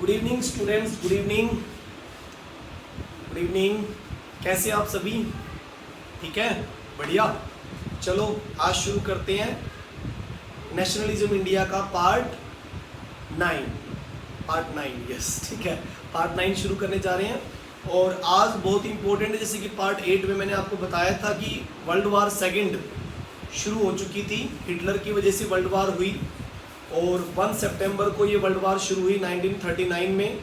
Good evening students, good evening, good evening. कैसे आप सभी? ठीक है, बढ़िया। चलो आज शुरू करते हैं नेशनलिज्म इंडिया का पार्ट 9। यस, ठीक है, पार्ट 9 शुरू करने जा रहे हैं। और आज बहुत इंपॉर्टेंट है, जैसे कि पार्ट 8 में मैंने आपको बताया था कि वर्ल्ड वार सेकंड शुरू हो चुकी थी, हिटलर की वजह से वर्ल्ड वार हुई। और 1 सितंबर को ये वर्ल्ड वार शुरू हुई 1939 में,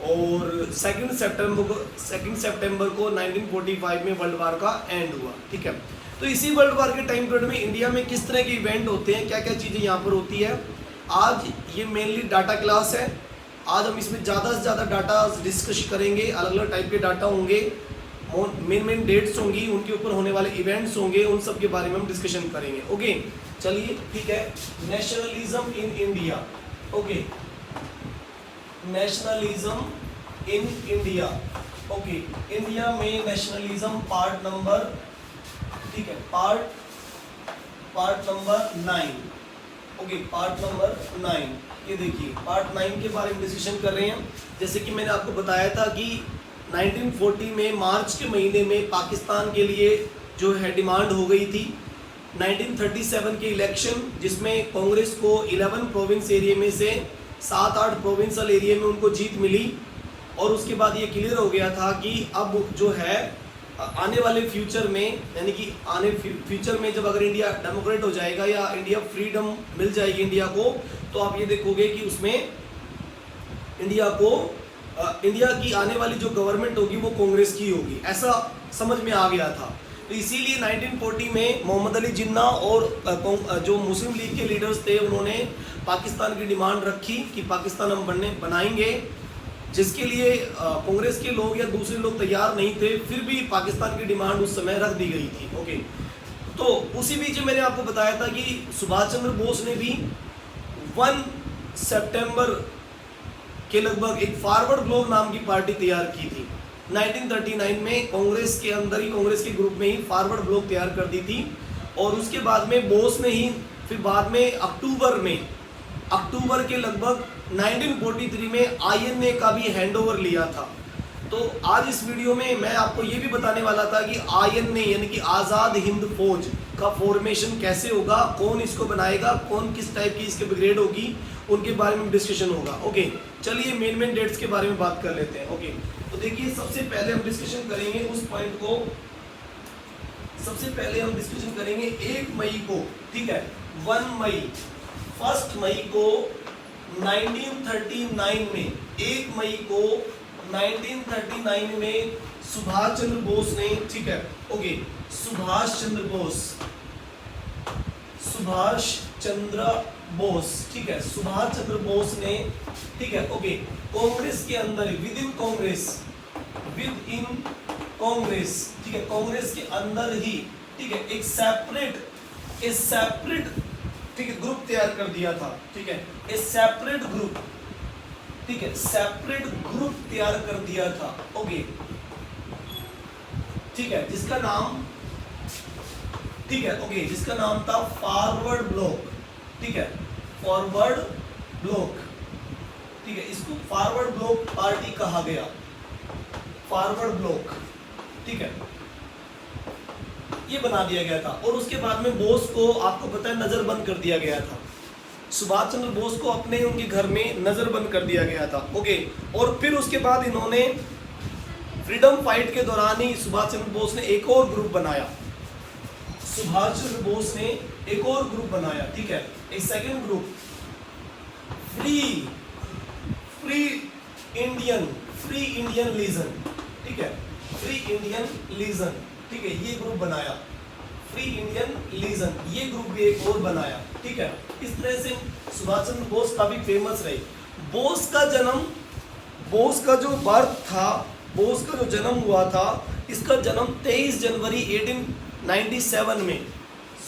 और 2 सितंबर को 1945 में वर्ल्ड वार का एंड हुआ। ठीक है, तो इसी वर्ल्ड वार के टाइम पीरियड में इंडिया में किस तरह के इवेंट होते हैं, क्या क्या चीज़ें यहाँ पर होती है, आज ये मेनली डाटा क्लास है। आज हम इसमें ज़्यादा से ज़्यादा डाटा डिस्कस करेंगे, अलग अलग टाइप के डाटा होंगे, मेन डेट्स होंगी, उनके ऊपर होने वाले इवेंट्स होंगे, उन सब के बारे में हम डिस्कशन करेंगे। ओके, चलिए ठीक है। Nationalism in India, okay, nationalism in India, okay, India में नेशनलिज्म पार्ट नंबर, ठीक है, part number 9, okay, part number 9। ये देखिए पार्ट 9 के बारे में डिस्कशन कर रहे हैं। जैसे कि मैंने आपको बताया था कि 1940 में मार्च के महीने में पाकिस्तान के लिए जो है डिमांड हो गई थी। 1937 के इलेक्शन, जिसमें कांग्रेस को 11 प्रोविंस एरिया में से 7-8 प्रोविंशियल एरिया में उनको जीत मिली। और उसके बाद ये क्लियर हो गया था कि अब जो है आने वाले फ्यूचर में, यानी कि आने फ्यूचर में जब अगर इंडिया डेमोक्रेट हो जाएगा या इंडिया फ्रीडम मिल जाएगी इंडिया को, तो आप ये देखोगे कि उसमें इंडिया की आने वाली जो गवर्नमेंट होगी वो कांग्रेस की होगी, ऐसा समझ में आ गया था। तो इसीलिए 1940 में मोहम्मद अली जिन्ना और जो मुस्लिम लीग के लीडर्स थे, उन्होंने पाकिस्तान की डिमांड रखी कि पाकिस्तान हम बनाएंगे, जिसके लिए कांग्रेस के लोग या दूसरे लोग तैयार नहीं थे, फिर भी पाकिस्तान की डिमांड उस समय रख दी गई थी। ओके, तो उसी बीच में मैंने आपको बताया था कि सुभाष चंद्र बोस ने भी 1 सितंबर के लगभग एक फॉरवर्ड ब्लॉक नाम की पार्टी तैयार की थी। 1939 में कांग्रेस के अंदर ही, कांग्रेस के ग्रुप में ही फॉरवर्ड ब्लॉक तैयार कर दी थी। और उसके बाद में बोस ने ही फिर बाद में अक्टूबर के लगभग 1943 में आईएनए का भी हैंडओवर लिया था। तो आज इस वीडियो में मैं आपको ये भी बताने वाला था कि आईएनए यानी कि आज़ाद हिंद फौज का फॉर्मेशन कैसे होगा, कौन इसको बनाएगा, कौन किस टाइप की इसकी ब्रिगेड होगी, उनके बारे में डिस्कशन होगा। ओके, चलिए मेन डेट्स के बारे में बात कर लेते हैं। ओके, तो देखिए सबसे पहले हम डिस्कशन करेंगे उस पॉइंट को, सबसे पहले हम डिस्कशन करेंगे 1 मई को, ठीक है, 1 मई को 1939 में, 1 मई को 1939 में सुभाष चंद्र बोस ने, ठीक है, ओके, सुभाष चंद्र बोस, ठीक है, सुभाष चंद्र बोस ने, ठीक है, ओके, कांग्रेस के अंदर, विद इन कांग्रेस, ठीक है, कांग्रेस के अंदर ही, ठीक है, एक सेपरेट ठीक है ग्रुप तैयार कर दिया था। ठीक है, एक सेपरेट ग्रुप, ठीक है, सेपरेट ग्रुप तैयार कर दिया था। ओके, ठीक है, जिसका नाम, ठीक है, ओके, जिसका नाम था फॉरवर्ड ब्लॉक, ठीक है, फॉरवर्ड ब्लॉक, ठीक है, इसको फॉरवर्ड ब्लॉक पार्टी कहा गया, फॉरवर्ड ब्लॉक, ठीक है, ये बना दिया गया था। और उसके बाद में बोस को, आपको पता है, नजरबंद कर दिया गया था। सुभाष चंद्र बोस को अपने उनके घर में नजरबंद कर दिया गया था। ओके, और फिर उसके बाद इन्होंने फ्रीडम फाइट के दौरान ही सुभाष चंद्र बोस ने एक और ग्रुप बनाया, सुभाष चंद्र बोस ने एक और ग्रुप बनाया, ठीक है, एक second group, free Indian legion, ठीक है, फ्री इंडियन लीजन, ठीक है, ये ग्रुप बनाया, फ्री इंडियन लीजन, ये ग्रुप भी एक और बनाया। ठीक है, इस तरह से सुभाष चंद्र बोस काफी फेमस रहे। बोस का जो बर्थ था, बोस का जो जन्म हुआ था, इसका जन्म 23 जनवरी 1897 में,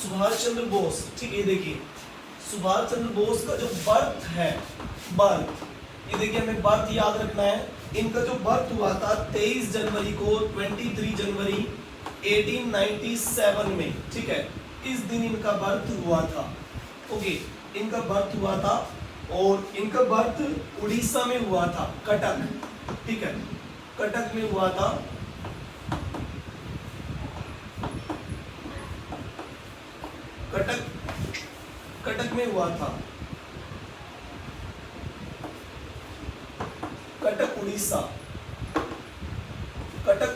सुभाष चंद्र बोस, ठीक है, देखिए सुभाष चंद्र बोस का जो बर्थ है, ये देखिए हमें बर्थ याद रखना है। इनका जो बर्थ हुआ था 23 जनवरी को, 23 जनवरी 1897 में, ठीक है, इस दिन इनका बर्थ हुआ था। ओके, इनका बर्थ हुआ था और इनका बर्थ उड़ीसा में हुआ था, कटक, ठीक है, कटक में हुआ था। कटक में हुआ था, कटक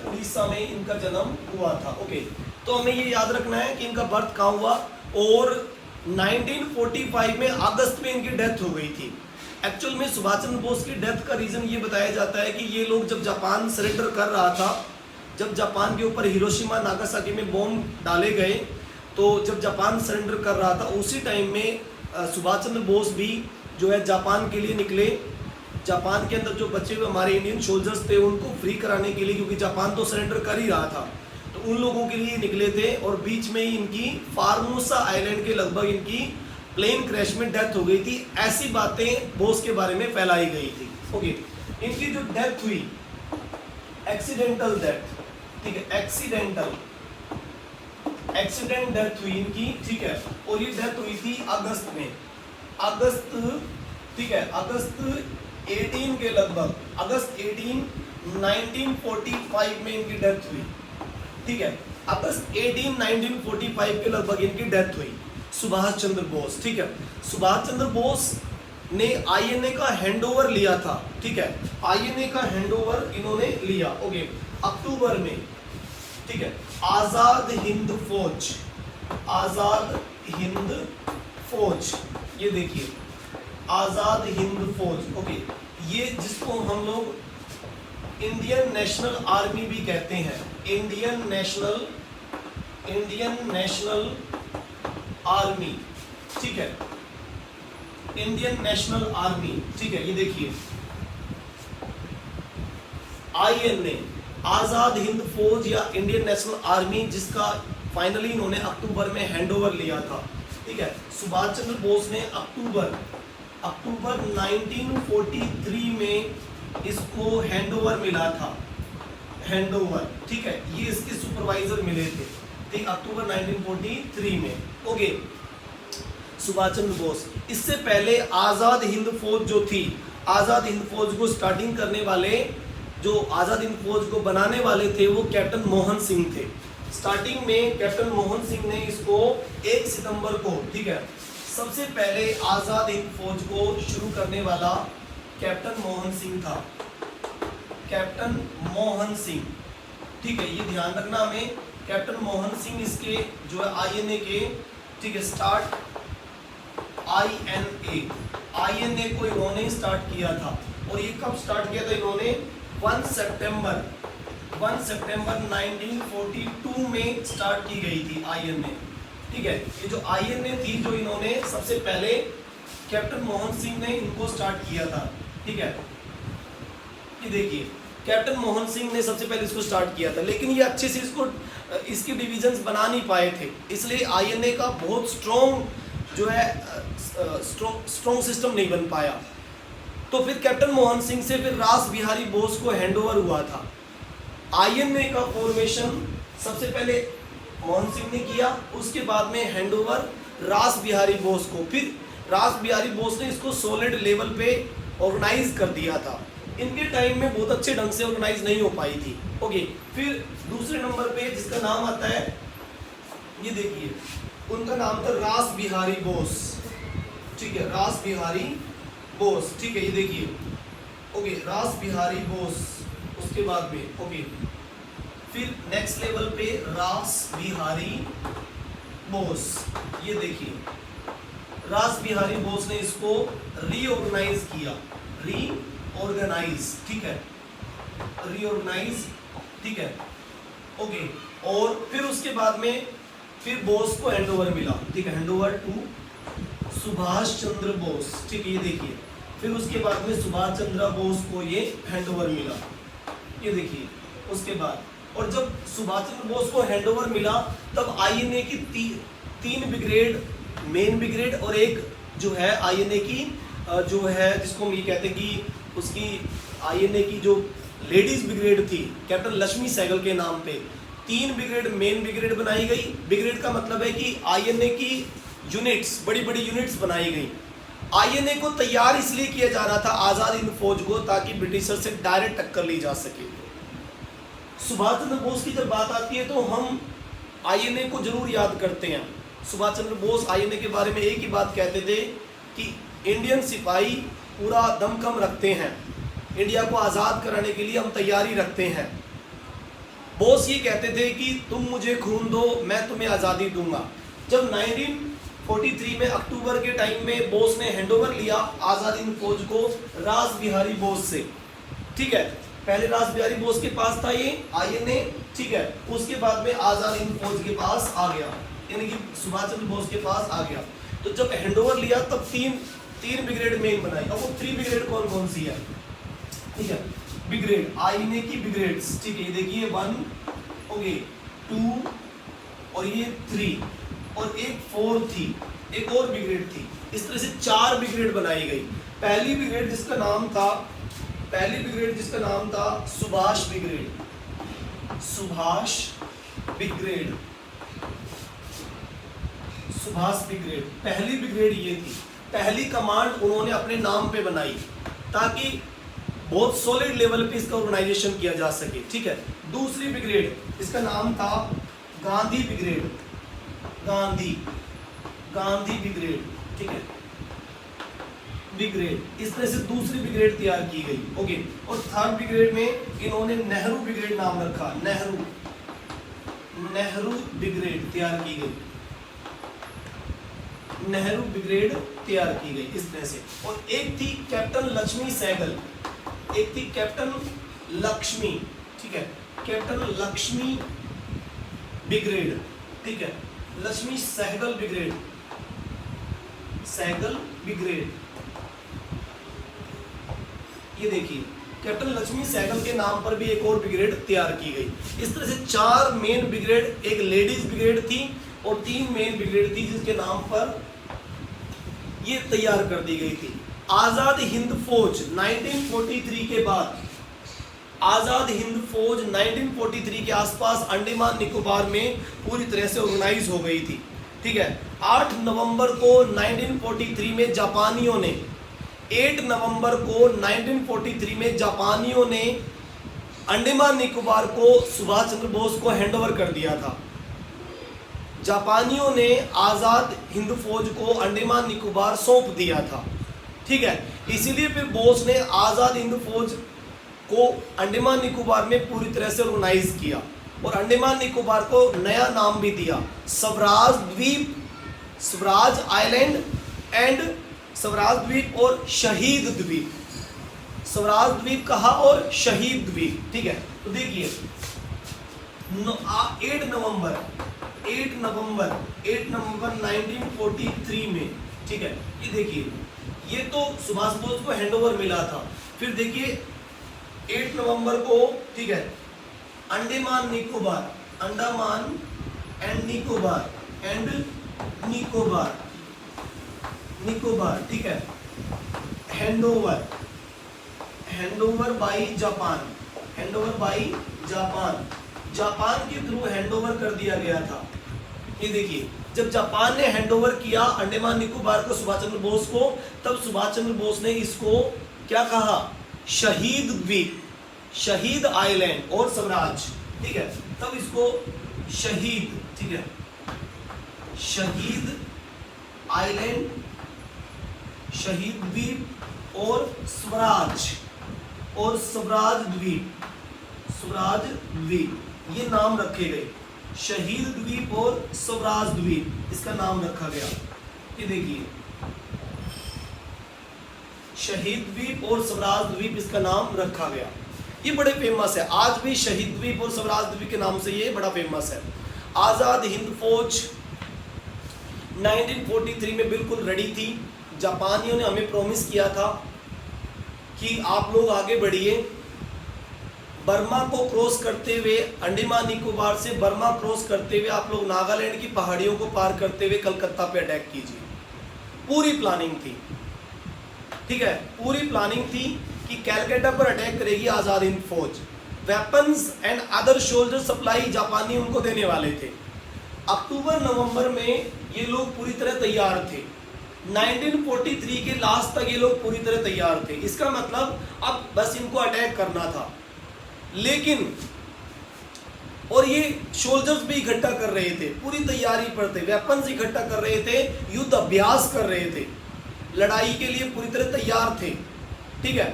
उड़ीसा में इनका जन्म हुआ था। ओके, तो हमें ये याद रखना है कि इनका बर्थ कहाँ हुआ, और 1945 में अगस्त में इनकी डेथ हो गई थी। एक्चुअल में सुभाष चंद्र बोस की डेथ का रीजन ये बताया जाता है कि ये लोग जब जापान सरेंडर कर रहा था, जब जापान के ऊपर हिरोशिमा नागासाकी में बॉम्ब डाले गए, तो जब जापान सरेंडर कर रहा था उसी टाइम में सुभाष चंद्र बोस भी जो है जापान के लिए निकले। जापान के अंदर जो बचे हुए हमारे इंडियन सोल्जर्स थे उनको फ्री कराने के लिए, क्योंकि जापान तो सरेंडर कर ही रहा था, तो उन लोगों के लिए निकले थे। और बीच में ही इनकी फार्मोसा आइलैंड के लगभग इनकी प्लेन क्रैश में डेथ हो गई थी। ऐसी बातें बोस के बारे में फैलाई गई थी। ओके, इनकी जो डेथ हुई, एक्सीडेंटल डेथ, ठीक है, एक्सीडेंट डेथ हुई इनकी, ठीक है, और ये डेथ हुई थी अगस्त में, ठीक है, अगस्त 18 के लगभग, अगस्त 18 1945 में इनकी डेथ हुई, ठीक है, अगस्त 18 1945 के लगभग इनकी डेथ हुई, सुभाष चंद्र बोस, ठीक है। सुभाष चंद्र बोस ने आईएनए का हैंडओवर लिया था, ठीक है, आईएनए का हैंडओवर इन्होंने लिया, ओके, अक्टूबर में, ठीक है। आजाद हिंद फौज, ये देखिए, आजाद हिंद फौज, ओके, ये जिसको हम लोग इंडियन नेशनल आर्मी भी कहते हैं, इंडियन नेशनल आर्मी, ठीक है, इंडियन नेशनल आर्मी, ठीक है, ये देखिए, आईएनए, आजाद हिंद फौज या इंडियन नेशनल आर्मी, जिसका फाइनली इन्होंने अक्टूबर में हैंडओवर लिया था, ठीक है। सुभाष चंद्र बोस ने अक्टूबर 1943 में इसको हैंडओवर मिला था, हैंडओवर, ठीक है, ये इसके सुपरवाइजर मिले थे, ठीक, अक्टूबर 1943 में, ओके, सुभाष चंद्र बोस। इससे पहले आजाद हिंद फौज जो थी, आजाद हिंद फौज को स्टार्टिंग करने वाले, जो आजाद हिंद फौज को बनाने वाले थे, वो कैप्टन मोहन सिंह थे। स्टार्टिंग में कैप्टन मोहन सिंह ने इसको 1 सितंबर को, ठीक है, सबसे पहले आजाद हिंद फौज को शुरू करने वाला कैप्टन मोहन सिंह था, कैप्टन मोहन सिंह, ठीक है, ये ध्यान रखना हमें, कैप्टन मोहन सिंह इसके जो है आईएनए के, ठीक है, स्टार्ट आईएनए को इन्होंने स्टार्ट किया था। और ये कब स्टार्ट किया था इन्होंने? 1 सितंबर 1942 में स्टार्ट की गई थी आईएनए, ठीक है। ये जो आईएनए थी, जो इन्होंने सबसे पहले कैप्टन मोहन सिंह ने इनको स्टार्ट किया था, ठीक है, ये देखिए, कैप्टन मोहन सिंह ने सबसे पहले इसको स्टार्ट किया था, लेकिन ये अच्छे से इसकी डिविजन्स बना नहीं पाए थे, इसलिए आईएनए का बहुत स्ट्रॉन्ग जो है स्ट्रॉन्ग सिस्टम नहीं बन पाया। तो फिर कैप्टन मोहन सिंह से फिर रास बिहारी बोस को हैंडओवर हुआ था। आईएनए का फॉर्मेशन सबसे पहले मोहन सिंह ने किया, उसके बाद में हैंडओवर रास बिहारी बोस को, फिर रास बिहारी बोस ने इसको सॉलिड लेवल पे ऑर्गेनाइज कर दिया था। इनके टाइम में बहुत अच्छे ढंग से ऑर्गेनाइज नहीं हो पाई थी, ओके। फिर दूसरे नंबर पे जिसका नाम आता है, ये देखिए, उनका नाम था रास बिहारी बोस, ठीक है, रास बिहारी बोस, ठीक है, ये देखिए, ओके, रास बिहारी बोस, उसके बाद में, ओके, फिर नेक्स्ट लेवल पे रास बिहारी बोस, ये देखिए, रास बिहारी बोस ने इसको रीऑर्गेनाइज किया, रीऑर्गेनाइज, ठीक है, रीऑर्गेनाइज, ठीक है, ओके। और फिर उसके बाद में फिर बोस को हैंडओवर मिला, ठीक है, हैंडओवर टू सुभाष चंद्र बोस, ठीक है, ये देखिए, फिर उसके बाद में सुभाष चंद्र बोस को ये हैंडओवर मिला, ये देखिए, उसके बाद, और जब सुभाष चंद्र बोस को हैंडओवर मिला, तब आईएनए की तीन ब्रिगेड, मेन ब्रिगेड, और एक जो है आईएनए की जो है, जिसको हम ये कहते हैं कि उसकी आईएनए की जो लेडीज ब्रिगेड थी, कैप्टन लक्ष्मी सहगल के नाम पे, 3 ब्रिगेड, मेन ब्रिगेड बनाई गई। ब्रिगेड का मतलब है कि आईएनए की यूनिट्स, बड़ी बड़ी यूनिट्स बनाई गई, आईएनए को तैयार इसलिए किया जा रहा था आजाद हिंद फौज को, ताकि ब्रिटिशर से डायरेक्ट टक्कर ली जा सके। सुभाष चंद्र बोस की जब बात आती है तो हम आईएनए को जरूर याद करते हैं। सुभाष चंद्र बोस आईएनए के बारे में एक ही बात कहते थे कि इंडियन सिपाही पूरा दमखम रखते हैं, इंडिया को आज़ाद कराने के लिए हम तैयारी रखते हैं। बोस ये कहते थे कि तुम मुझे खून दो, मैं तुम्हें आज़ादी दूंगा। जब 1943 में अक्टूबर के टाइम में बोस ने हैंडओवर लिया आज़ाद हिंद फौज को रास बिहारी बोस से, ठीक है, पहले रास बिहारी बोस के पास था ये आईएनए, ठीक है, उसके बाद में आज़ाद हिंद फौज के पास आ गया, यानी कि सुभाष चंद्र बोस के पास आ गया। तो जब हैंडओवर लिया तब तीन ब्रिगेड मेन बनाई। अब वो 3 ब्रिगेड कौन कौन सी है, ठीक है, ब्रिगेड आईएनए की ब्रिगेड्स, ठीक है, देखिए 1 ओके 2 और ये 3 और एक 4 थी, एक और ब्रिगेड थी। इस तरह से 4 ब्रिगेड बनाई गई। पहली ब्रिगेड जिसका नाम था सुभाष ब्रिगेड, पहली ब्रिगेड ये थी। पहली कमांड उन्होंने अपने नाम पे बनाई ताकि बहुत सॉलिड लेवल पे इसका ऑर्गेनाइजेशन किया जा सके, ठीक है। दूसरी ब्रिगेड इसका नाम था गांधी ब्रिगेड, गांधी ब्रिगेड, ठीक है, ब्रिगेड। इस तरह से दूसरी ब्रिगेड तैयार की गई, ओके। और थर्ड ब्रिगेड में इन्होंने नेहरू ब्रिगेड नाम रखा, नेहरू ब्रिगेड तैयार की गई, नेहरू ब्रिगेड तैयार की गई इस तरह से। और एक थी कैप्टन लक्ष्मी सहगल, एक थी कैप्टन लक्ष्मी, ठीक है, कैप्टन लक्ष्मी ब्रिगेड, ठीक है, लक्ष्मी सहगल ब्रिगेड, ये देखिए कैप्टन लक्ष्मी सहगल के नाम पर भी एक और ब्रिगेड तैयार की गई। इस तरह से 4 मेन ब्रिगेड, एक लेडीज ब्रिगेड थी और 3 मेन ब्रिगेड थी जिसके नाम पर ये तैयार कर दी गई थी। आजाद हिंद फौज 1943 के बाद, आजाद हिंद फौज 1943 के आसपास अंडमान निकोबार में पूरी तरह से ऑर्गेनाइज हो गई थी, ठीक है। 8 नवंबर को 1943 में जापानियों ने 8 नवंबर को 1943 में जापानियों ने अंडमान निकोबार को सुभाष चंद्र बोस को हैंडओवर कर दिया था। जापानियों ने आज़ाद हिंद फौज को अंडमान निकोबार सौंप दिया था, ठीक है। इसीलिए फिर बोस ने आज़ाद हिंद फौज को अंडमान निकोबार में पूरी तरह से ऑर्गेनाइज किया और अंडमान निकोबार को नया नाम भी दिया, स्वराज द्वीप, स्वराज आइलैंड एंड स्वराज द्वीप और शहीद द्वीप, स्वराज द्वीप कहा और शहीद द्वीप, ठीक है। तो देखिए 8 नवंबर 1943 में, ठीक है, ये देखिए ये तो सुभाष बोस को हैंडओवर मिला था। फिर देखिए 8 नवंबर को, ठीक है, अंडमान निकोबार, अंडमान एंड निकोबार, ठीक है, हैंडओवर बाय जापान के थ्रू हैंडओवर कर दिया गया था। ये देखिए जब जापान ने हैंडओवर किया अंडमान निकोबार को सुभाष चंद्र बोस को, तब सुभाष चंद्र बोस ने इसको क्या कहा, शहीद द्वीप, शहीद आइलैंड और स्वराज, ठीक है, तब इसको शहीद, ठीक है, शहीद आइलैंड, शहीद द्वीप और स्वराज द्वीप, ये नाम रखे गए, शहीद द्वीप और स्वराज द्वीप इसका नाम रखा गया। ये देखिए शहीद द्वीप और स्वराज द्वीप इसका नाम रखा गया। ये बड़े फेमस है, आज भी शहीद द्वीप और स्वराज द्वीप के नाम से ये बड़ा फेमस है। आज़ाद हिंद फौज 1943 में बिल्कुल रेडी थी। जापानियों ने हमें प्रॉमिस किया था कि आप लोग आगे बढ़िए, बर्मा को क्रॉस करते हुए, अंडमान निकोबार से बर्मा क्रॉस करते हुए आप लोग नागालैंड की पहाड़ियों को पार करते हुए कलकत्ता पे अटैक कीजिए। पूरी प्लानिंग थी, ठीक है, पूरी प्लानिंग थी कि कलकत्ता पर अटैक करेगी आज़ाद हिंद फौज। Weapons and other shoulder supply जापानी उनको देने वाले थे। अक्टूबर नवंबर में ये लोग पूरी तरह तैयार थे। 1943 के लास्ट तक ये लोग पूरी तरह तैयार थे। इसका मतलब अब बस इनको अटैक करना था। लेकिन और ये सोल्जर्स भी इकट्ठा कर रहे थे, पूरी तैयारी पर थे, वेपन्स इकट्ठा कर रहे थे, युद्ध अभ्यास कर रहे थे, लड़ाई के लिए पूरी तरह तैयार थे। ठीक है,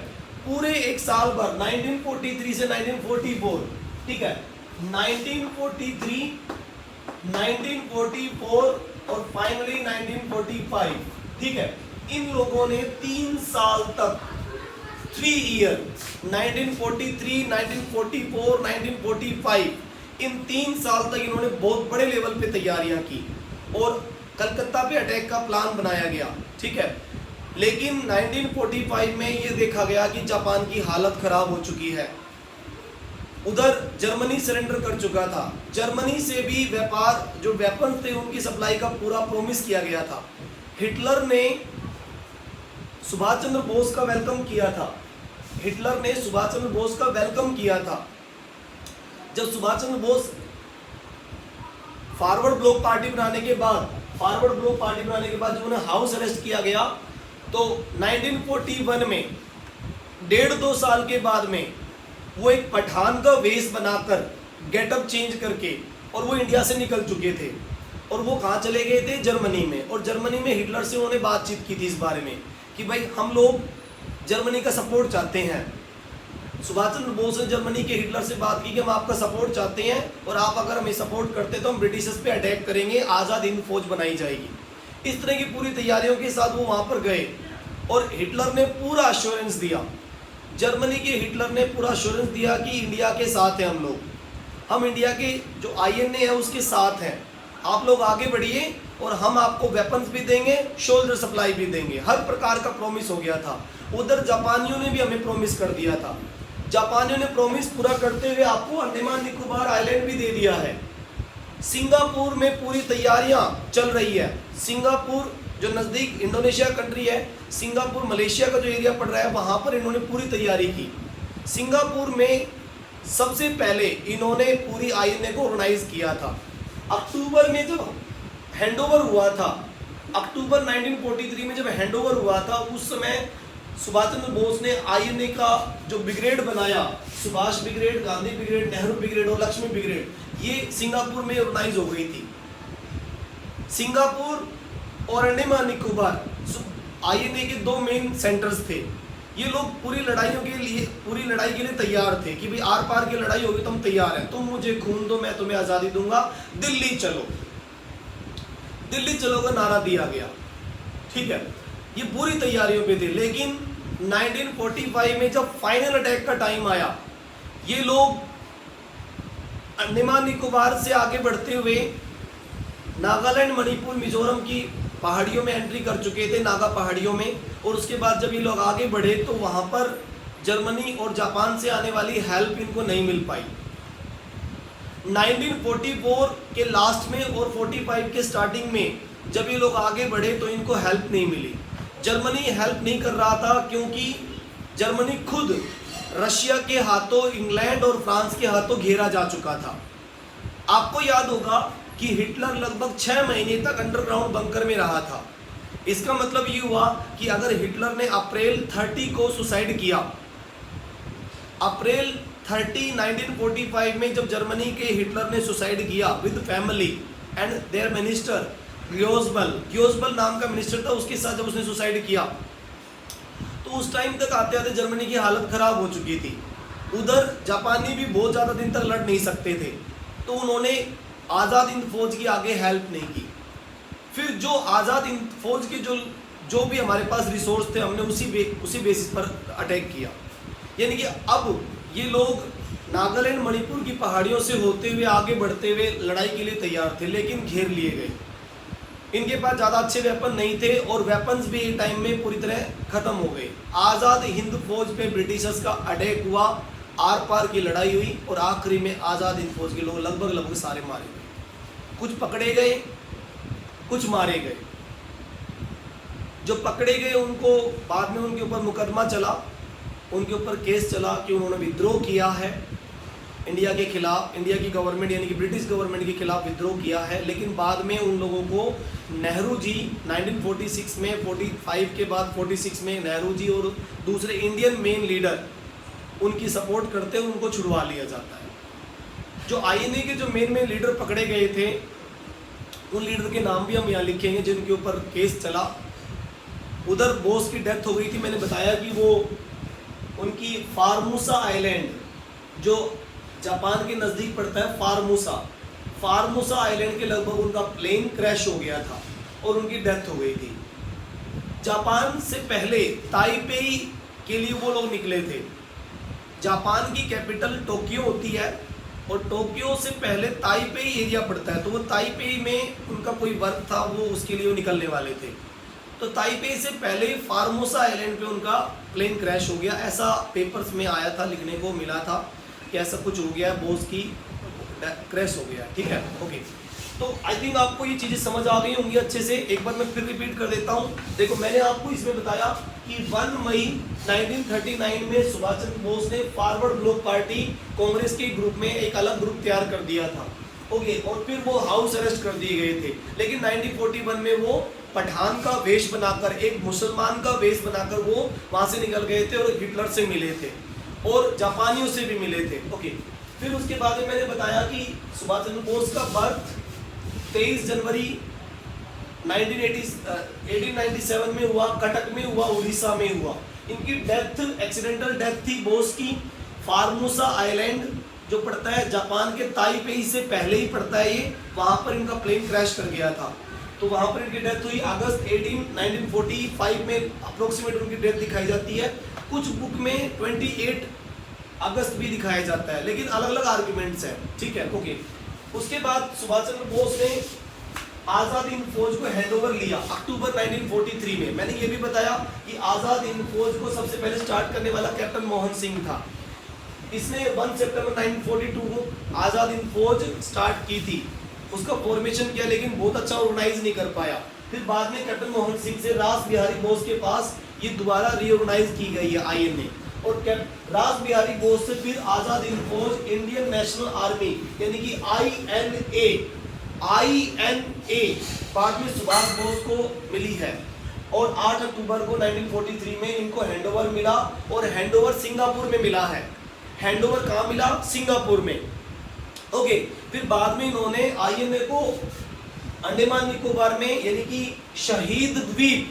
पूरे एक साल भर 1943 से 1944, ठीक है, 1943, 1944 और फाइनली 1945, ठीक है, इन लोगों ने 3 साल तक 3 ईयर 1943, 1944, 1945 इन 3 साल तक इन्होंने बहुत बड़े लेवल पे तैयारियां की और कलकत्ता पे अटैक का प्लान बनाया गया। ठीक है, लेकिन 1945 में ये देखा गया कि जापान की हालत खराब हो चुकी है। उधर जर्मनी सरेंडर कर चुका था। जर्मनी से भी व्यापार जो वेपन्स थे उनकी सप्लाई का पूरा प्रॉमिस किया गया था। हिटलर ने सुभाष चंद्र बोस का वेलकम किया था। हिटलर ने सुभाष चंद्र बोस का वेलकम किया था। जब Subhash Chandra Bose forward block party बनाने के बाद जब उन्हें हाउस अरेस्ट किया गया तो 1941 में 1.5-2 साल के बाद में वो एक पठान का वेश बनाकर गेटअप चेंज करके और वो इंडिया से निकल चुके थे और वो कहाँ चले गए थे, जर्मनी में। और जर्मनी में हिटलर से उन्होंने बातचीत की थी इस बारे में कि भाई हम लोग जर्मनी का सपोर्ट चाहते हैं। सुभाष चंद्र बोस ने जर्मनी के हिटलर से बात की कि हम आपका सपोर्ट चाहते हैं और आप अगर हमें सपोर्ट करते तो हम ब्रिटिशर्स पे अटैक करेंगे, आज़ाद हिंद फौज बनाई जाएगी। इस तरह की पूरी तैयारियों के साथ वो वहाँ पर गए और हिटलर ने पूरा अश्योरेंस दिया, जर्मनी के हिटलर ने पूरा अश्योरेंस दिया कि इंडिया के साथ है हम इंडिया के जो INA है उसके साथ हैं, आप लोग आगे बढ़िए और हम आपको वेपन्स भी देंगे, शोल्डर सप्लाई भी देंगे। हर प्रकार का प्रॉमिस हो गया था। उधर जापानियों ने भी हमें प्रॉमिस कर दिया था। जापानियों ने प्रॉमिस पूरा करते हुए आपको अंडमान निकोबार आइलैंड भी दे दिया है। सिंगापुर में पूरी तैयारियां चल रही है। सिंगापुर जो नज़दीक इंडोनेशिया कंट्री है, सिंगापुर मलेशिया का जो एरिया पड़ रहा है वहाँ पर इन्होंने पूरी तैयारी की। सिंगापुर में सबसे पहले इन्होंने पूरी INA को ऑर्गेनाइज किया था। अक्टूबर में जब हैंडओवर हुआ था, अक्टूबर 1943 में जब हैंडओवर हुआ था, उस समय सुभाष चंद्र बोस ने INA का जो ब्रिगेड बनाया, Subhash brigade, Gandhi brigade, Nehru brigade और लक्ष्मी ब्रिगेड, ये सिंगापुर में ऑर्गेनाइज हो गई थी। सिंगापुर और अंडमान निकोबार INA के 2 मेन सेंटर्स थे। ये लोग पूरी लड़ाई के लिए तैयार थे कि भाई आर पार की लड़ाई होगी तो हम तैयार हैं, तुम मुझे खून दो मैं तुम्हें आज़ादी दूंगा, दिल्ली चलो का नारा दिया गया। ठीक है, ये पूरी तैयारियों पे थे। लेकिन 1945 में जब फाइनल अटैक का टाइम आया, ये लोग अंडमान निकोबार से आगे बढ़ते हुए नागालैंड, मणिपुर, मिजोरम की पहाड़ियों में एंट्री कर चुके थे, नागा पहाड़ियों में। और उसके बाद जब ये लोग आगे बढ़े तो वहाँ पर जर्मनी और जापान से आने वाली हेल्प इनको नहीं मिल पाई। 1944 के लास्ट में और 45 के स्टार्टिंग में जब ये लोग आगे बढ़े तो इनको हेल्प नहीं मिली। जर्मनी हेल्प नहीं कर रहा था क्योंकि जर्मनी खुद रशिया के हाथों, इंग्लैंड और फ्रांस के हाथों घेरा जा चुका था। आपको याद होगा कि हिटलर लगभग 6 महीने तक अंडरग्राउंड बंकर में रहा था। इसका मतलब ये हुआ कि अगर हिटलर ने अप्रैल 30 को सुसाइड किया, अप्रैल 30, 1945 में जब जर्मनी के हिटलर ने सुसाइड किया with family and their minister Goebbels नाम का मिनिस्टर था, उसके साथ जब उसने सुसाइड किया तो उस टाइम तक आते आते जर्मनी की हालत खराब हो चुकी थी। उधर जापानी भी बहुत ज़्यादा दिन तक लड़ नहीं सकते थे, तो उन्होंने आज़ाद हिंद फौज की आगे हेल्प नहीं की। फिर जो आज़ाद हिंद फौज के जो भी हमारे पास रिसोर्स थे, हमने उसी बेसिस पर अटैक किया। यानी कि अब ये लोग नागालैंड, मणिपुर की पहाड़ियों से होते हुए आगे बढ़ते हुए लड़ाई के लिए तैयार थे, लेकिन घेर लिए गए। इनके पास ज़्यादा अच्छे वेपन नहीं थे और वेपन्स भी एक टाइम में पूरी तरह ख़त्म हो गए। आज़ाद हिंद फौज पे ब्रिटिशर्स का अटैक हुआ, आर पार की लड़ाई हुई और आखिरी में आज़ाद हिंद फौज के लोग लगभग सारे मारे गए। कुछ पकड़े गए, कुछ मारे गए। जो पकड़े गए उनको बाद में उनके ऊपर मुकदमा चला, उनके ऊपर केस चला कि उन्होंने विद्रोह किया है, इंडिया के खिलाफ, इंडिया की गवर्नमेंट यानी कि ब्रिटिश गवर्नमेंट के खिलाफ विद्रोह किया है। लेकिन बाद में उन लोगों को नेहरू जी 1946 में, 45 के बाद 46 में नेहरू जी और दूसरे इंडियन मेन लीडर उनकी सपोर्ट करते हुए उनको छुड़वा लिया जाता है। जो आईएनए के जो मेन लीडर पकड़े गए थे, उन लीडर के नाम भी हम यहाँ लिखेंगे जिनके ऊपर केस चला। उधर बोस की डेथ हो गई थी, मैंने बताया कि वो उनकी फार्मूसा आइलैंड जो जापान के नज़दीक पड़ता है, फार्मूसा आइलैंड के लगभग उनका प्लेन क्रैश हो गया था और उनकी डेथ हो गई थी। जापान से पहले ताइपेई के लिए वो लोग निकले थे। जापान की कैपिटल टोक्यो होती है और टोक्यो से पहले ताइपेई एरिया पड़ता है, तो वो ताइपेई में उनका कोई वर्क था, वो उसके लिए वो निकलने वाले थे। तो ताइपेई से पहले फार्मोसा आइलैंड पे उनका प्लेन क्रैश हो गया, ऐसा पेपर्स में आया था, लिखने को मिला था कि ऐसा कुछ हो गया, बोस की क्रैश हो गया। ठीक है, ओके। तो आई थिंक आपको ये चीज़ें समझ आ गई होंगी अच्छे से। एक बार मैं फिर रिपीट कर देता हूँ। देखो, मैंने आपको इसमें बताया कि 1 मई 1939 में सुभाष चंद्र बोस ने फॉरवर्ड ब्लॉक पार्टी कांग्रेस के ग्रुप में एक अलग ग्रुप तैयार कर दिया था, ओके, और फिर वो हाउस अरेस्ट कर दिए गए थे। लेकिन 1941 में वो पठान का वेश बनाकर, एक मुसलमान का वेश बनाकर वो वहाँ से निकल गए थे और हिटलर से मिले थे और जापानियों से भी मिले थे, ओके। फिर उसके बाद में मैंने बताया कि सुभाष चंद्र बोस का बर्थ 23 जनवरी 1897 में हुआ, कटक में हुआ, उड़ीसा में हुआ। इनकी डेथ एक्सीडेंटल डेथ थी बोस की। फार्मोसा आइलैंड जो पड़ता है जापान के ताइपेई से पहले ही पड़ता है, ये वहाँ पर इनका प्लेन क्रैश कर गया था, तो वहाँ पर इनकी डेथ हुई अगस्त 1945 में अप्रोक्सीमेट उनकी डेथ दिखाई जाती है। कुछ बुक में 28 अगस्त भी दिखाया जाता है, लेकिन अलग अलग आर्ग्यूमेंट्स हैं, ठीक है, ओके। उसके बाद सुभाष चंद्र बोस ने आज़ाद हिंद फौज को हैंडओवर लिया अक्टूबर 1943 में। मैंने ये भी बताया कि आज़ाद हिंद फौज को सबसे पहले स्टार्ट करने वाला कैप्टन मोहन सिंह था। इसने 1 सितंबर 1942 को आज़ाद हिंद फौज स्टार्ट की थी, उसका फॉर्मेशन किया, लेकिन बहुत अच्छा ऑर्गेनाइज नहीं कर पाया। फिर बाद में कैप्टन मोहन सिंह से रास बिहारी बोस के पास ये दोबारा रीऑर्गेनाइज की गई है आईएनए, और रास बिहारी बोस से फिर आज़ाद हिंद फौज इंडियन नेशनल आर्मी यानी कि आईएनए बाद में सुभाष बोस को मिली है। और 8 अक्टूबर को 1943 में इनको हैंडओवर मिला, और हैंडओवर सिंगापुर में मिला है। हैंडओवर कहाँ मिला? सिंगापुर में, ओके। फिर बाद में इन्होंने आईएनए को अंडमान निकोबार में यानी कि शहीद द्वीप,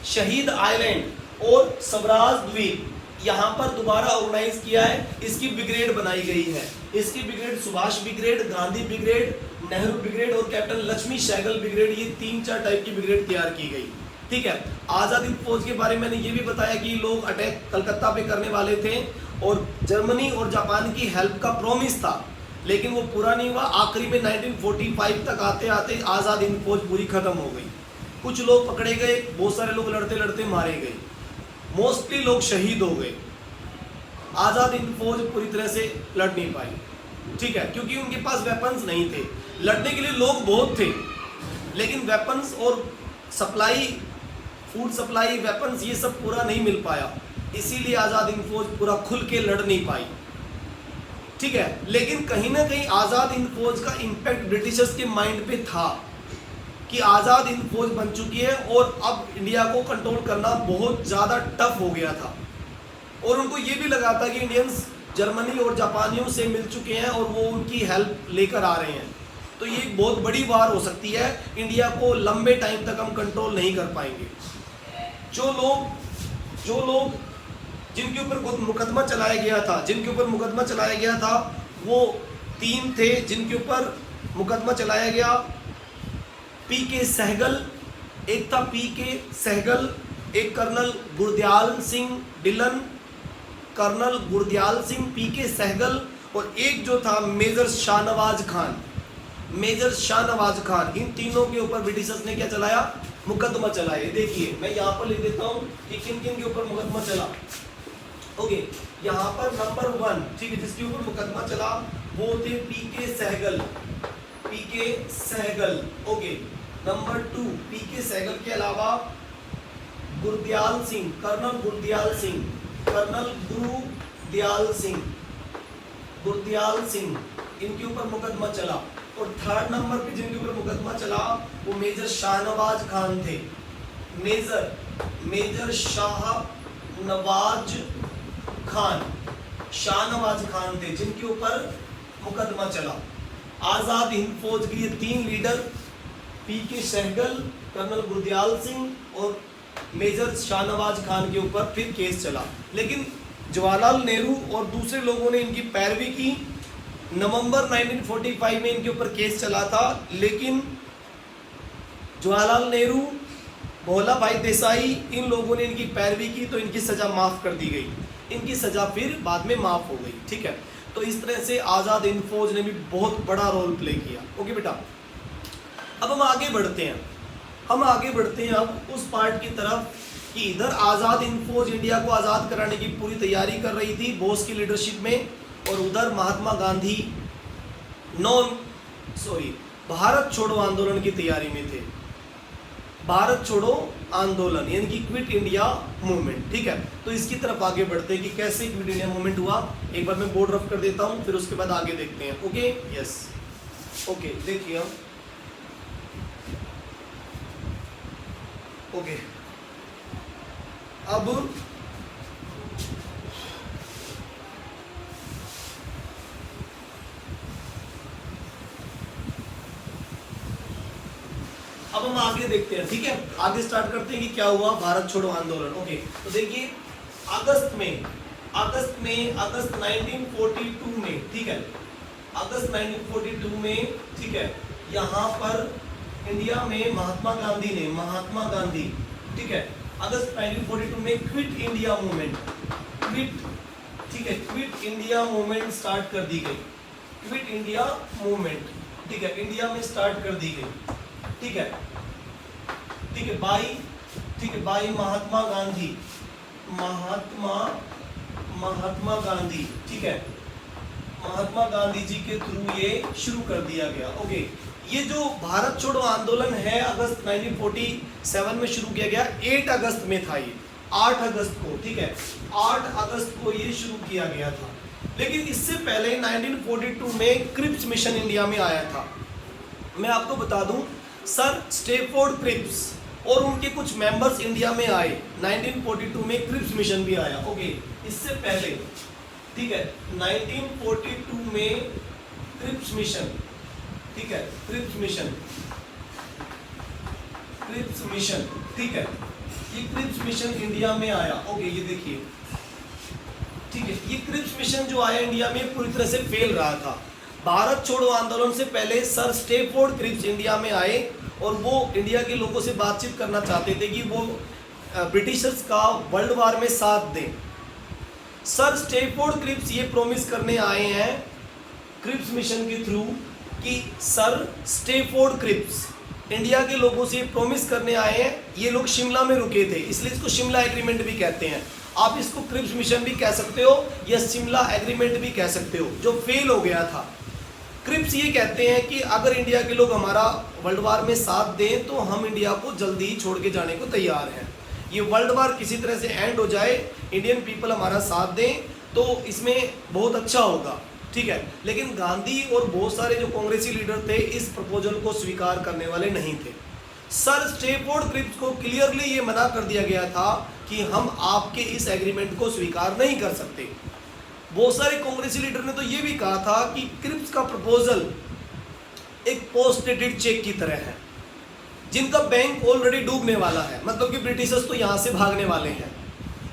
शहीद आइलैंड और स्वराज द्वीप यहाँ पर दोबारा ऑर्गेनाइज किया है। इसकी ब्रिगेड बनाई गई है। इसकी brigade Subhash brigade, Gandhi brigade, Nehru brigade और कैप्टन लक्ष्मी सहगल ब्रिगेड, ये 3-4 टाइप की ब्रिगेड तैयार की गई, ठीक है। आज़ाद हिंद फौज के बारे में मैंने ये भी बताया कि लोग अटैक कलकत्ता पे करने वाले थे और जर्मनी और जापान की हेल्प का प्रॉमिस था, लेकिन वो पूरा नहीं हुआ। आखिरी में 1945 तक आते आते आज़ाद हिंद फौज पूरी खत्म हो गई। कुछ लोग पकड़े गए, बहुत सारे लोग लड़ते लड़ते मारे गए, मोस्टली लोग शहीद हो गए। आज़ाद हिंद फौज पूरी तरह से लड़ नहीं पाई, ठीक है, क्योंकि उनके पास वेपन्स नहीं थे। लड़ने के लिए लोग बहुत थे, लेकिन वेपन्स और सप्लाई, फूड सप्लाई, वेपन्स, ये सब पूरा नहीं मिल पाया। इसीलिए आज़ाद हिंद फौज पूरा खुल के लड़ नहीं पाई, ठीक है। लेकिन कहीं ना कहीं आज़ाद हिंद फौज का इम्पैक्ट ब्रिटिशर्स के माइंड पे था कि आज़ाद हिंद फौज बन चुकी है और अब इंडिया को कंट्रोल करना बहुत ज़्यादा टफ हो गया था। और उनको ये भी लगा था कि इंडियंस जर्मनी और जापानियों से मिल चुके हैं और वो उनकी हेल्प लेकर आ रहे हैं, तो ये एक बहुत बड़ी वार हो सकती है। इंडिया को लंबे टाइम तक हम कंट्रोल नहीं कर पाएंगे। जो लोग जिनके ऊपर मुकदमा चलाया गया था, वो 3 थे जिनके ऊपर मुकदमा चलाया गया। पीके सहगल, एक था पीके सहगल, एक colonel Gurdayal Singh Dhillon, colonel Gurdayal Singh, PK Sehgal, और एक जो था मेजर शाहनवाज खान। इन तीनों के ऊपर ब्रिटिशर्स ने क्या चलाया? मुकदमा चलाया। देखिए मैं यहाँ पर लिख देता हूँ कि किन किन के ऊपर मुकदमा चला, ओके। यहाँ पर नंबर 1, ठीक है, जिसके ऊपर मुकदमा चला वो थे पीके सहगल, ओके। नंबर 2 पीके सहगल के अलावा गुरदयाल सिंह, कर्नल गुरदयाल सिंह, गुरदयाल सिंह, इनके ऊपर मुकदमा चला। और थर्ड नंबर पे जिनके ऊपर मुकदमा चला वो मेजर शाहनवाज खान थे। मेजर शाहनवाज खान थे जिनके ऊपर मुकदमा चला। आजाद हिंद फौज के ये 3 लीडर पीके सहगल, कर्नल गुरदयाल सिंह और मेजर शाहनवाज खान के ऊपर फिर केस चला। लेकिन जवाहरलाल नेहरू और दूसरे लोगों ने इनकी पैरवी की। नवंबर 1945 में इनके ऊपर केस चला था, लेकिन जवाहरलाल नेहरू, भोला भाई देसाई, इन लोगों ने इनकी पैरवी की तो इनकी सज़ा माफ़ कर दी गई। इनकी सज़ा फिर बाद में माफ़ हो गई। ठीक है, तो इस तरह से आज़ाद हिंद फौज ने भी बहुत बड़ा रोल प्ले किया। ओके बेटा, अब हम आगे बढ़ते हैं अब उस पार्ट की तरफ कि इधर आज़ाद हिंद फौज इंडिया को आज़ाद कराने की पूरी तैयारी कर रही थी बोस की लीडरशिप में, और उधर महात्मा गांधी भारत छोड़ो आंदोलन की तैयारी में थे। भारत छोड़ो आंदोलन यानी कि क्विट इंडिया मूवमेंट। ठीक है, तो इसकी तरफ आगे बढ़ते हैं कि कैसे क्विट इंडिया मूवमेंट हुआ। एक बार मैं बोर्ड रफ कर देता हूं, फिर उसके बाद आगे देखते हैं। ओके, यस, ओके, देखिए हम ओके अब हम आगे देखते हैं। ठीक है, आगे स्टार्ट करते हैं कि क्या हुआ भारत छोड़ो आंदोलन। ओके, तो देखिए अगस्त 1942 में, ठीक है, अगस्त 1942 में, ठीक है, यहाँ पर इंडिया में महात्मा गांधी, ठीक है, अगस्त 1942 में quit India movement, quit India movement start कर दी गई। क्विट इंडिया मूवमेंट, ठीक है, इंडिया में स्टार्ट कर दी गई। ठीक है, बाई महात्मा गांधी, ठीक है, महात्मा गांधी जी के थ्रू ये शुरू कर दिया गया। ओके, ये जो भारत छोड़ो आंदोलन है अगस्त 1947 में शुरू किया गया। 8 अगस्त में था ये, 8 अगस्त को, ठीक है, 8 अगस्त को ये शुरू किया गया था। लेकिन इससे पहले 1942 में क्रिप्स मिशन इंडिया में आया था। मैं आपको बता दूं, सर स्टेफोर्ड क्रिप्स और उनके कुछ मेंबर्स इंडिया में आए। 1942 में क्रिप्स मिशन भी आया। ओके, इससे पहले, ठीक है, 1942 में क्रिप्स मिशन, ठीक है, क्रिप्स मिशन, ठीक है, ये क्रिप्स मिशन इंडिया में आया। ओके, ये देखिए, ठीक है, ये क्रिप्स मिशन जो आया इंडिया में पूरी तरह से फेल रहा था। भारत छोड़ो आंदोलन से पहले सर स्टेफोर्ड क्रिप्स इंडिया में आए और वो इंडिया के लोगों से बातचीत करना चाहते थे कि वो ब्रिटिशर्स का वर्ल्ड वार में साथ दें। सर स्टेफोर्ड क्रिप्स ये प्रॉमिस करने आए हैं क्रिप्स मिशन के थ्रू कि सर स्टेफोर्ड क्रिप्स इंडिया के लोगों से प्रॉमिस करने आए हैं। ये लोग शिमला में रुके थे, इसलिए इसको शिमला एग्रीमेंट भी कहते हैं। आप इसको क्रिप्स मिशन भी कह सकते हो या शिमला एग्रीमेंट भी कह सकते हो, जो फेल हो गया था। क्रिप्स ये कहते हैं कि अगर इंडिया के लोग हमारा वर्ल्ड वार में साथ दें तो हम इंडिया को जल्दी ही छोड़ के जाने को तैयार हैं। ये वर्ल्ड वार किसी तरह से एंड हो जाए, इंडियन पीपल हमारा साथ दें तो इसमें बहुत अच्छा होगा। ठीक है, लेकिन गांधी और बहुत सारे जो कांग्रेसी लीडर थे इस प्रपोजल को स्वीकार करने वाले नहीं थे। सर स्टेफोर्ड क्रिप्स को क्लियरली ये मना कर दिया गया था कि हम आपके इस एग्रीमेंट को स्वीकार नहीं कर सकते। बहुत सारे कांग्रेसी लीडर ने तो ये भी कहा था कि क्रिप्स का प्रपोजल एक पोस्ट डेटेड चेक की तरह है जिनका बैंक ऑलरेडी डूबने वाला है, मतलब कि ब्रिटिशर्स तो यहाँ से भागने वाले हैं।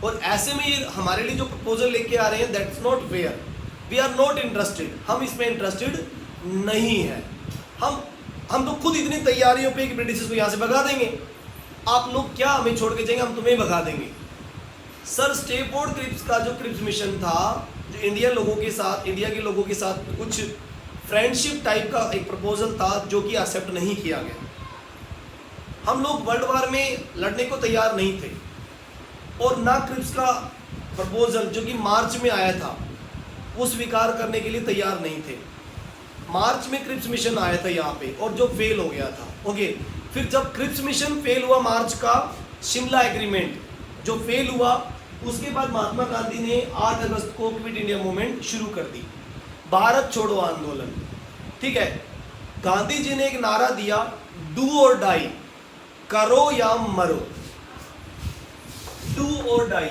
और ऐसे में ये हमारे लिए जो प्रपोजल लेके आ रहे हैं that's not fair, we are not interested, हम इसमें इंटरेस्टेड नहीं है। हम तो खुद इतनी तैयारियों पे कि ब्रिटिशर्स को यहाँ से भगा देंगे, आप लोग क्या हमें छोड़ के जाएंगे, हम तुम्हें भगा देंगे। सर स्टेफोर्ड क्रिप्स का जो क्रिप्स मिशन था, जो इंडिया के लोगों के साथ कुछ फ्रेंडशिप टाइप का एक प्रपोजल था जो कि एक्सेप्ट नहीं किया गया। हम लोग वर्ल्ड वार में लड़ने को तैयार नहीं थे और ना क्रिप्स का प्रपोजल जो कि मार्च में आया था वो स्वीकार करने के लिए तैयार नहीं थे। मार्च में क्रिप्स मिशन आया था यहाँ पे और जो फेल हो गया था। ओके, फिर जब क्रिप्स मिशन फेल हुआ, मार्च का शिमला एग्रीमेंट जो फेल हुआ, उसके बाद महात्मा गांधी ने 8 अगस्त को क्विट इंडिया मूवमेंट शुरू कर दी। भारत छोड़ो आंदोलन, ठीक है। गांधी जी ने एक नारा दिया, डू और डाई, करो या मरो। डू और डाई,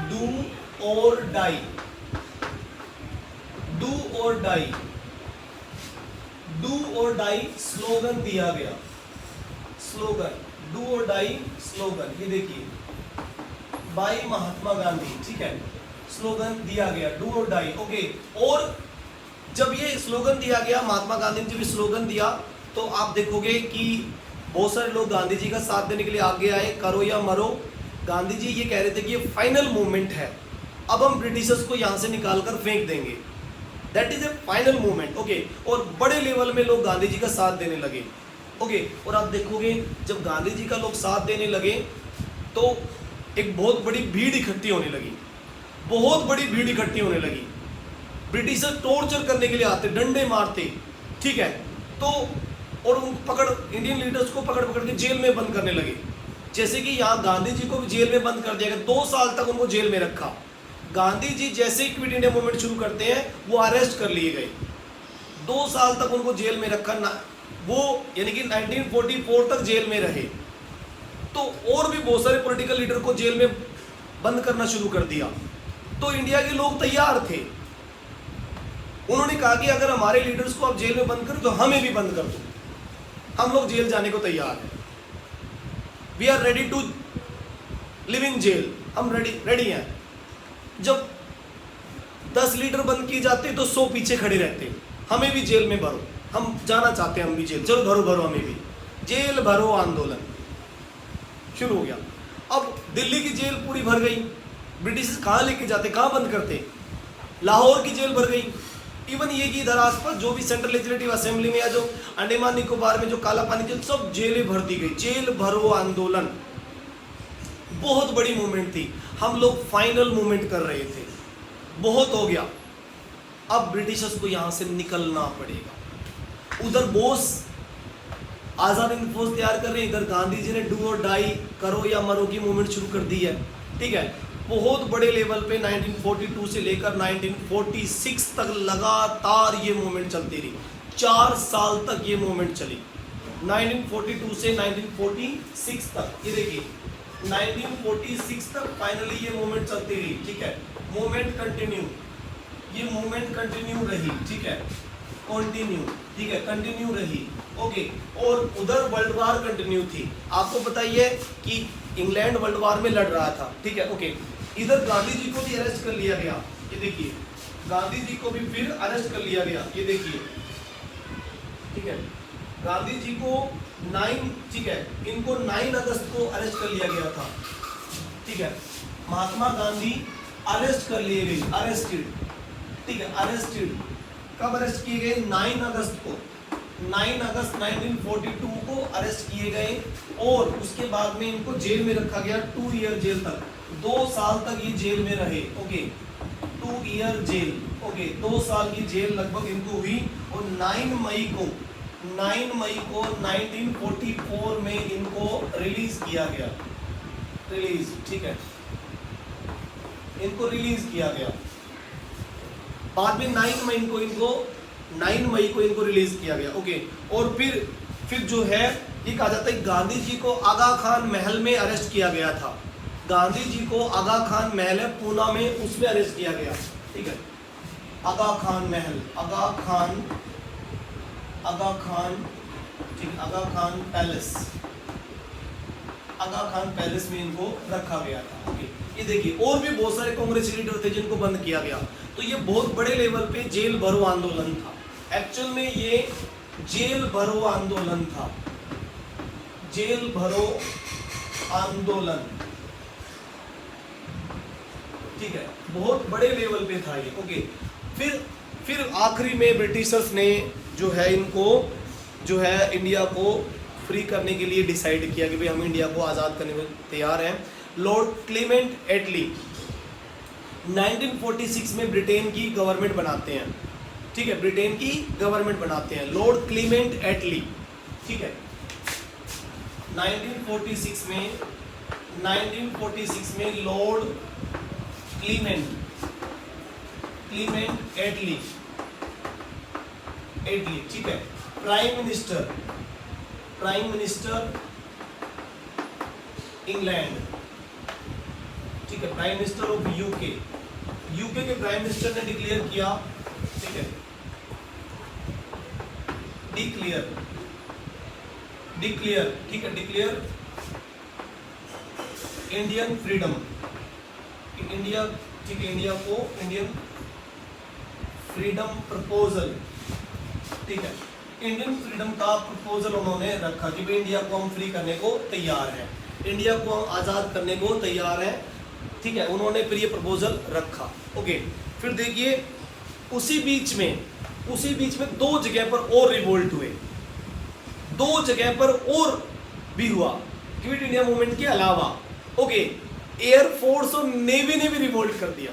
डू और डाई, डू और डाई, डू और डाई स्लोगन दिया गया। स्लोगन, डू और डाई स्लोगन, ये देखिए बाई महात्मा गांधी, ठीक है। स्लोगन दिया गया डू और डाई, ओके। और जब ये स्लोगन दिया गया, महात्मा गांधी ने जब स्लोगन दिया, तो आप देखोगे कि बहुत सारे लोग गांधी जी का साथ देने के लिए आगे आए, करो या मरो। गांधी जी ये कह रहे थे कि ये फाइनल मूवमेंट है, अब हम ब्रिटिशर्स को यहाँ से निकाल कर फेंक देंगे, that is A final movement, okay. और बड़े लेवल में लोग गांधी जी का साथ देने लगे, ओके। और आप देखोगे जब गांधी जी का लोग साथ देने लगे तो एक बहुत बड़ी भीड़ इकट्ठी होने लगी, बहुत बड़ी भीड़ इकट्ठी होने लगी। ब्रिटिशर टॉर्चर करने के लिए आते, डंडे मारते, ठीक है। तो और उन इंडियन लीडर्स को पकड़ पकड़ के जेल में बंद करने लगे। जैसे कि यहाँ गांधी जी को भी जेल में बंद कर दिया गया, 2 साल तक उनको जेल में रखा। गांधी जी जैसे ही क्विट इंडिया मूवमेंट शुरू करते हैं, वो अरेस्ट कर लिए गए, 2 साल तक उनको जेल में रखा ना, वो यानी कि 1944 तक जेल में रहे। तो और भी बहुत सारे पॉलिटिकल लीडर को जेल में बंद करना शुरू कर दिया। तो इंडिया के लोग तैयार थे, उन्होंने कहा कि अगर हमारे लीडर्स को आप जेल में बंद कर तो हमें भी बंद कर दो, हम लोग जेल जाने को तैयार हैं, we are ready to live in jail, हम रेडी हैं। जब 10 लीडर बंद किए जाते तो 100 पीछे खड़े रहते, हमें भी जेल में भरो, हम जाना चाहते हैं, हम भी जेल, चलो भरो भरो, हमें भी जेल भरो। आंदोलन शुरू हो गया। अब दिल्ली की जेल पूरी भर गई, ब्रिटिश कहाँ लेके जाते, कहाँ बंद करते, लाहौर की जेल भर गई। इवन ये कि इधर आसपास जो भी सेंट्रल लेजिस्लेटिव असेंबली में या जो अंडमान निकोबार में जो काला पानी जेल, सब जेलें भर दी गई। जेल भरो आंदोलन बहुत बड़ी मूवमेंट थी, हम लोग फाइनल मूवमेंट कर रहे थे, बहुत हो गया। अब ब्रिटिशर्स को यहां से निकलना पड़ेगा। उधर बोस आजाद हिंद फौज तैयार कर रहे हैं, इधर गांधी जी ने डू और डाई, करो या मरो की मूवमेंट शुरू कर दी है, ठीक है। बहुत बड़े लेवल पे 1942 से लेकर 1946 तक लगातार ये मूवमेंट चलती रही, 4 साल तक ये मूवमेंट चली, 1942 से 1946 तक। ये देखिए 1946 तक फाइनली ये मूवमेंट चलती रही, ठीक है। मूवमेंट कंटिन्यू, ये मूवमेंट कंटिन्यू रही, ठीक है, कंटिन्यू, ठीक है, कंटिन्यू रही, ओके। और उधर वर्ल्ड वार कंटिन्यू थी। आपको बताइए कि इंग्लैंड वर्ल्ड वार में लड़ रहा था, ठीक है, ओके। इधर गांधी जी को भी अरेस्ट कर लिया गया, ये देखिए, गांधी जी को भी फिर अरेस्ट कर लिया गया, ये देखिए, ठीक है। गांधी जी को 9, ठीक है, इनको 9 अगस्त को अरेस्ट कर लिया गया था, ठीक है। महात्मा गांधी अरेस्ट कर लिए गए, अरेस्टेड, ठीक है, अरेस्टेड। कब अरेस्ट किए गए? 9 अगस्त को, 9 अगस्त 1942 को अरेस्ट किए गए और उसके बाद में इनको जेल में रखा गया 2 ईयर जेल तक, 2 साल तक ये जेल में रहे, ओके, 2 ईयर जेल, ओके, 2 साल की जेल लगभग इनको हुई। और 9 मई को 1944 में इनको रिलीज किया गया, रिलीज, ठीक है, इनको रिलीज किया गया। बाद में 9 मई को इनको रिलीज किया गया, ओके। और फिर जो है ये कहा जाता है गांधी जी को आगा खान महल में अरेस्ट किया गया था। गांधी जी को आगा खान महल है पूना में, उसमें अरेस्ट किया गया, ठीक है। आगा खान महल, आगा खान, ठीक, आगा खान पैलेस, आगा खान पैलेस में इनको रखा गया था, ओके। ये देखिए और भी बहुत सारे कांग्रेसी लीडर थे जिनको बंद किया गया। तो ये बहुत बड़े लेवल पे जेल भरो आंदोलन था, एक्चुअल में ये जेल भरो आंदोलन था, जेल भरो आंदोलन, ठीक है, बहुत बड़े लेवल पे था ये, ओके। फिर आखिरी में ब्रिटिशर्स ने जो है इनको जो है इंडिया को फ्री करने के लिए डिसाइड किया कि भाई हम इंडिया को आज़ाद करने में तैयार हैं। लॉर्ड क्लेमेंट एटली 1946 में ब्रिटेन की गवर्नमेंट बनाते हैं, ठीक है, ब्रिटेन की गवर्नमेंट बनाते हैं लॉर्ड क्लेमेंट एटली, ठीक है। 1946 में लॉर्ड क्लेमेंट एटली इटली, ठीक है। प्राइम मिनिस्टर इंग्लैंड, ठीक है। प्राइम मिनिस्टर ऑफ यूके के प्राइम मिनिस्टर ने डिक्लेयर किया, ठीक है, डिक्लेयर, ठीक है, डिक्लेयर इंडियन फ्रीडम, इंडिया, ठीक है, इंडिया को इंडियन फ्रीडम प्रपोजल, ठीक है, इंडियन फ्रीडम का प्रपोजल उन्होंने रखा कि भाई इंडिया को हम फ्री करने को तैयार हैं, इंडिया को हम आज़ाद करने को तैयार हैं, ठीक है। उन्होंने फिर ये प्रपोजल रखा, ओके। फिर देखिए उसी बीच में दो जगह पर और रिवोल्ट हुए, दो जगह पर और भी हुआ क्विट इंडिया मूवमेंट के अलावा, ओके। एयरफोर्स और नेवी ने भी रिवोल्ट कर दिया,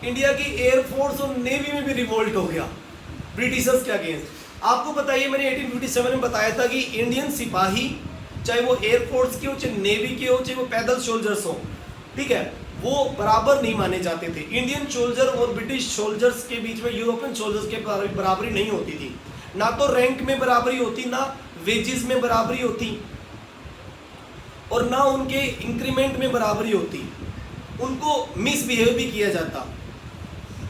इंडिया की एयरफोर्स और नेवी में भी रिवोल्ट हो गया ब्रिटिशर्स के अगेंस्ट। आपको पता है मैंने 1857 में बताया था कि इंडियन सिपाही, चाहे वो एयरफोर्स के हो, चाहे नेवी के हो, चाहे वो पैदल सोल्जर्स हो, ठीक है, वो बराबर नहीं माने जाते थे। इंडियन सोल्जर और ब्रिटिश सोल्जर्स के बीच में यूरोपियन सोल्जर्स के बराबरी नहीं होती थी, ना तो रैंक में बराबरी होती, ना वेजेस में बराबरी होती, और ना उनके इंक्रीमेंट में बराबरी होती, उनको मिसबिहेव भी किया जाता।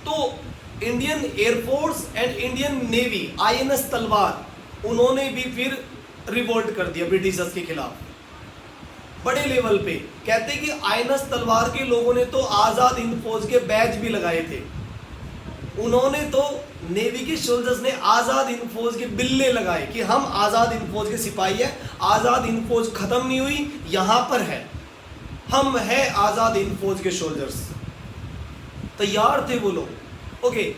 तो Indian air force and Indian navy, INS तलवार, उन्होंने भी फिर रिवोल्ट कर दिया ब्रिटिशर्स के खिलाफ बड़े लेवल पे। कहते हैं कि INS तलवार के लोगों ने तो आज़ाद हिंद फौज के बैच भी लगाए थे, उन्होंने तो नेवी के सोल्जर्स ने आज़ाद हिंद फौज के बिल्ले लगाए कि हम आज़ाद हिंद फौज के सिपाही हैं, आज़ाद हिंद फौज खत्म नहीं हुई, यहाँ पर है, हम हैं आज़ाद हिंद फौज के सोल्जर्स, तैयार थे वो लोग, ओके।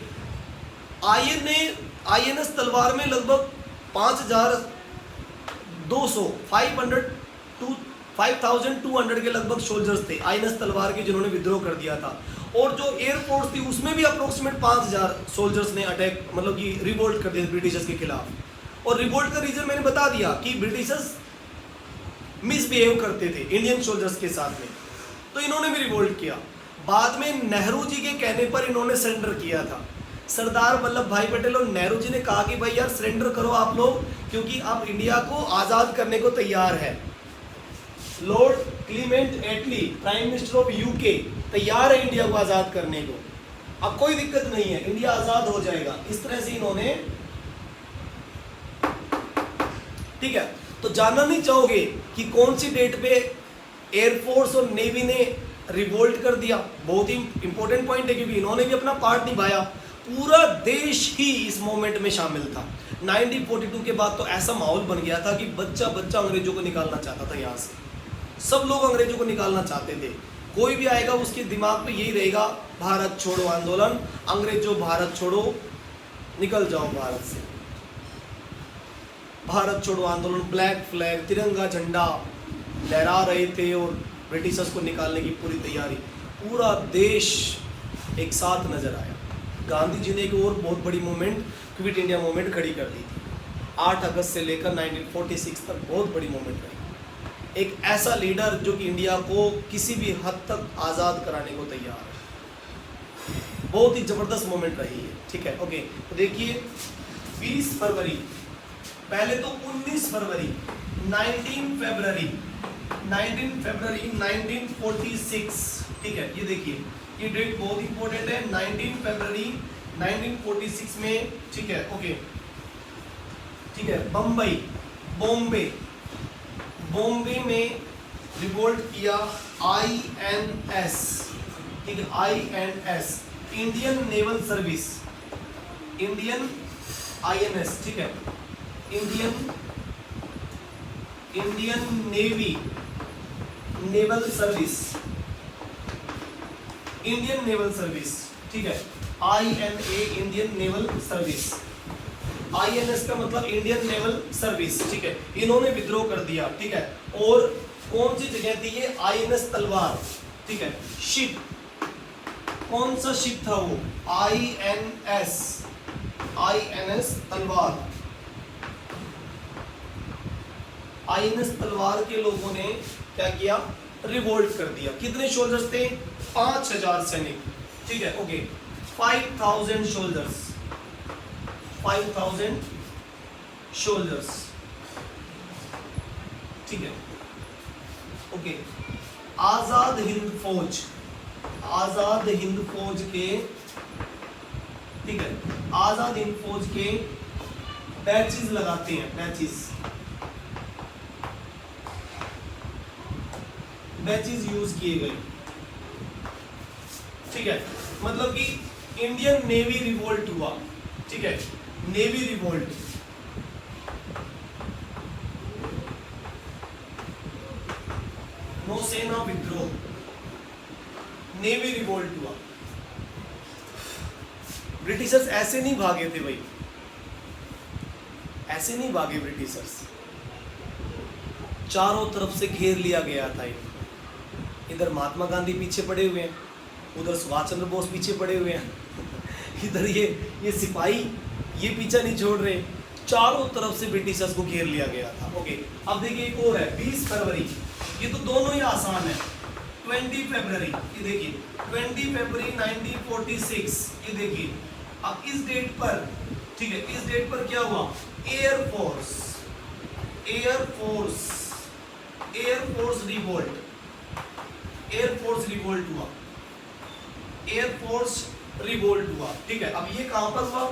INS तलवार में लगभग 5200 के लगभग सोल्जर्स थे INS तलवार के, जिन्होंने विद्रोह कर दिया था। और जो एयरफोर्स थी उसमें भी अप्रोक्सीमेट 5000 सोल्जर्स ने अटैक, मतलब कि रिवोल्ट कर दिया ब्रिटिशर्स के खिलाफ। और रिवोल्ट का रीजन मैंने बता दिया कि ब्रिटिशर्स मिसबिहेव करते थे इंडियन सोल्जर्स के साथ में, तो इन्होंने भी रिवोल्ट किया। बाद में नेहरू जी के कहने पर इन्होंने सरेंडर किया था। सरदार वल्लभ भाई पटेल और नेहरू जी ने कहा कि भाई यार सरेंडर करो आप लोग, क्योंकि आप इंडिया को आज़ाद करने को तैयार है। Lord Clement Attlee, prime minister of UK, तैयार है इंडिया को आज़ाद करने को, अब कोई दिक्कत नहीं है, इंडिया आज़ाद हो जाएगा, इस तरह से इन्होंने, ठीक है। तो जानना नहीं चाहोगे कि कौन सी डेट पे एयरफोर्स और नेवी ने रिवोल्ट कर दिया? बहुत ही इंपॉर्टेंट पॉइंट है, क्योंकि इन्होंने भी अपना पार्ट निभाया, पूरा देश ही इस मोमेंट में शामिल था। 1942 के बाद तो ऐसा माहौल बन गया था कि बच्चा अंग्रेजों को निकालना चाहता था यहाँ से, सब लोग अंग्रेजों को निकालना चाहते थे। कोई भी आएगा उसके दिमाग पे यही रहेगा, भारत छोड़ो आंदोलन, अंग्रेजों भारत छोड़ो, निकल जाओ भारत से, भारत छोड़ो आंदोलन, ब्लैक फ्लैग, तिरंगा झंडा लहरा रहे थे और ब्रिटिशर्स को निकालने की पूरी तैयारी, पूरा देश एक साथ नजर आया। गांधी जी ने एक और बहुत बड़ी मूवमेंट, क्विट इंडिया मूवमेंट खड़ी कर दी थी। 8 अगस्त से लेकर 1946 तक बहुत बड़ी मूवमेंट रही। एक ऐसा लीडर जो कि इंडिया को किसी भी हद तक आज़ाद कराने को तैयार है, बहुत ही ज़बरदस्त मूवमेंट रही है, ठीक है, ओके। तो देखिए 20 फरवरी, पहले तो 19 फरवरी, 19 फरवरी 1946, ठीक है, ये देखिए ये डेट बहुत इंपॉर्टेंट है। 19 फरवरी 1946 में, ठीक है, ओके, ठीक है, बॉम्बे में रिवोल्ट किया INS, ठीक है, INS, Indian naval service, Indian INS, ठीक है, Indian navy naval service, Indian naval service, ठीक है, INA, Indian naval service, INS का मतलब इंडियन नेवल सर्विस, ठीक है, इन्होंने विद्रोह कर दिया, ठीक है। और कौन सी जगह थी ये? INS तलवार, ठीक है, शिप, कौन सा शिप था वो? INS तलवार, INS तलवार के लोगों ने क्या किया? रिवोल्ट कर दिया। कितने सोल्जर्स थे? 5000 सैनिक, ठीक है, ओके, 5000 सोल्जर्स, 5,000 सोल्जर्स, ठीक है। ओके, आजाद हिंद फौज, आजाद हिंद फौज के, ठीक है, आजाद हिंद फौज के बैचेस लगाते हैं, बैचेस यूज किए गए, ठीक है। मतलब कि इंडियन नेवी रिवोल्ट हुआ, ठीक है, नेवी रिवोल्ट, नौसेना विद्रोह, नेवी रिवोल्ट हुआ। ब्रिटिशर्स ऐसे नहीं भागे थे भाई, ऐसे नहीं भागे ब्रिटिशर्स, चारों तरफ से घेर लिया गया था। इधर महात्मा गांधी पीछे पड़े हुए हैं, उधर सुभाष चंद्र बोस पीछे पड़े हुए हैं, इधर ये सिपाही ये पीछा नहीं छोड़ रहे, चारों तरफ से ब्रिटिशर्स को घेर लिया गया था। ओके, अब देखिए एक और है 20 फरवरी, ये तो दोनों ही आसान है। 20 फरवरी, ये देखिए 20 फरवरी 1946, ये देखिए अब इस डेट पर, ठीक है, इस डेट पर क्या हुआ, एयरफोर्स रिवोल्ट, एयरफोर्स रिवोल्ट हुआ, एयरफोर्स रिवोल्ट हुआ, ठीक है। अब ये कहां पर हुआ,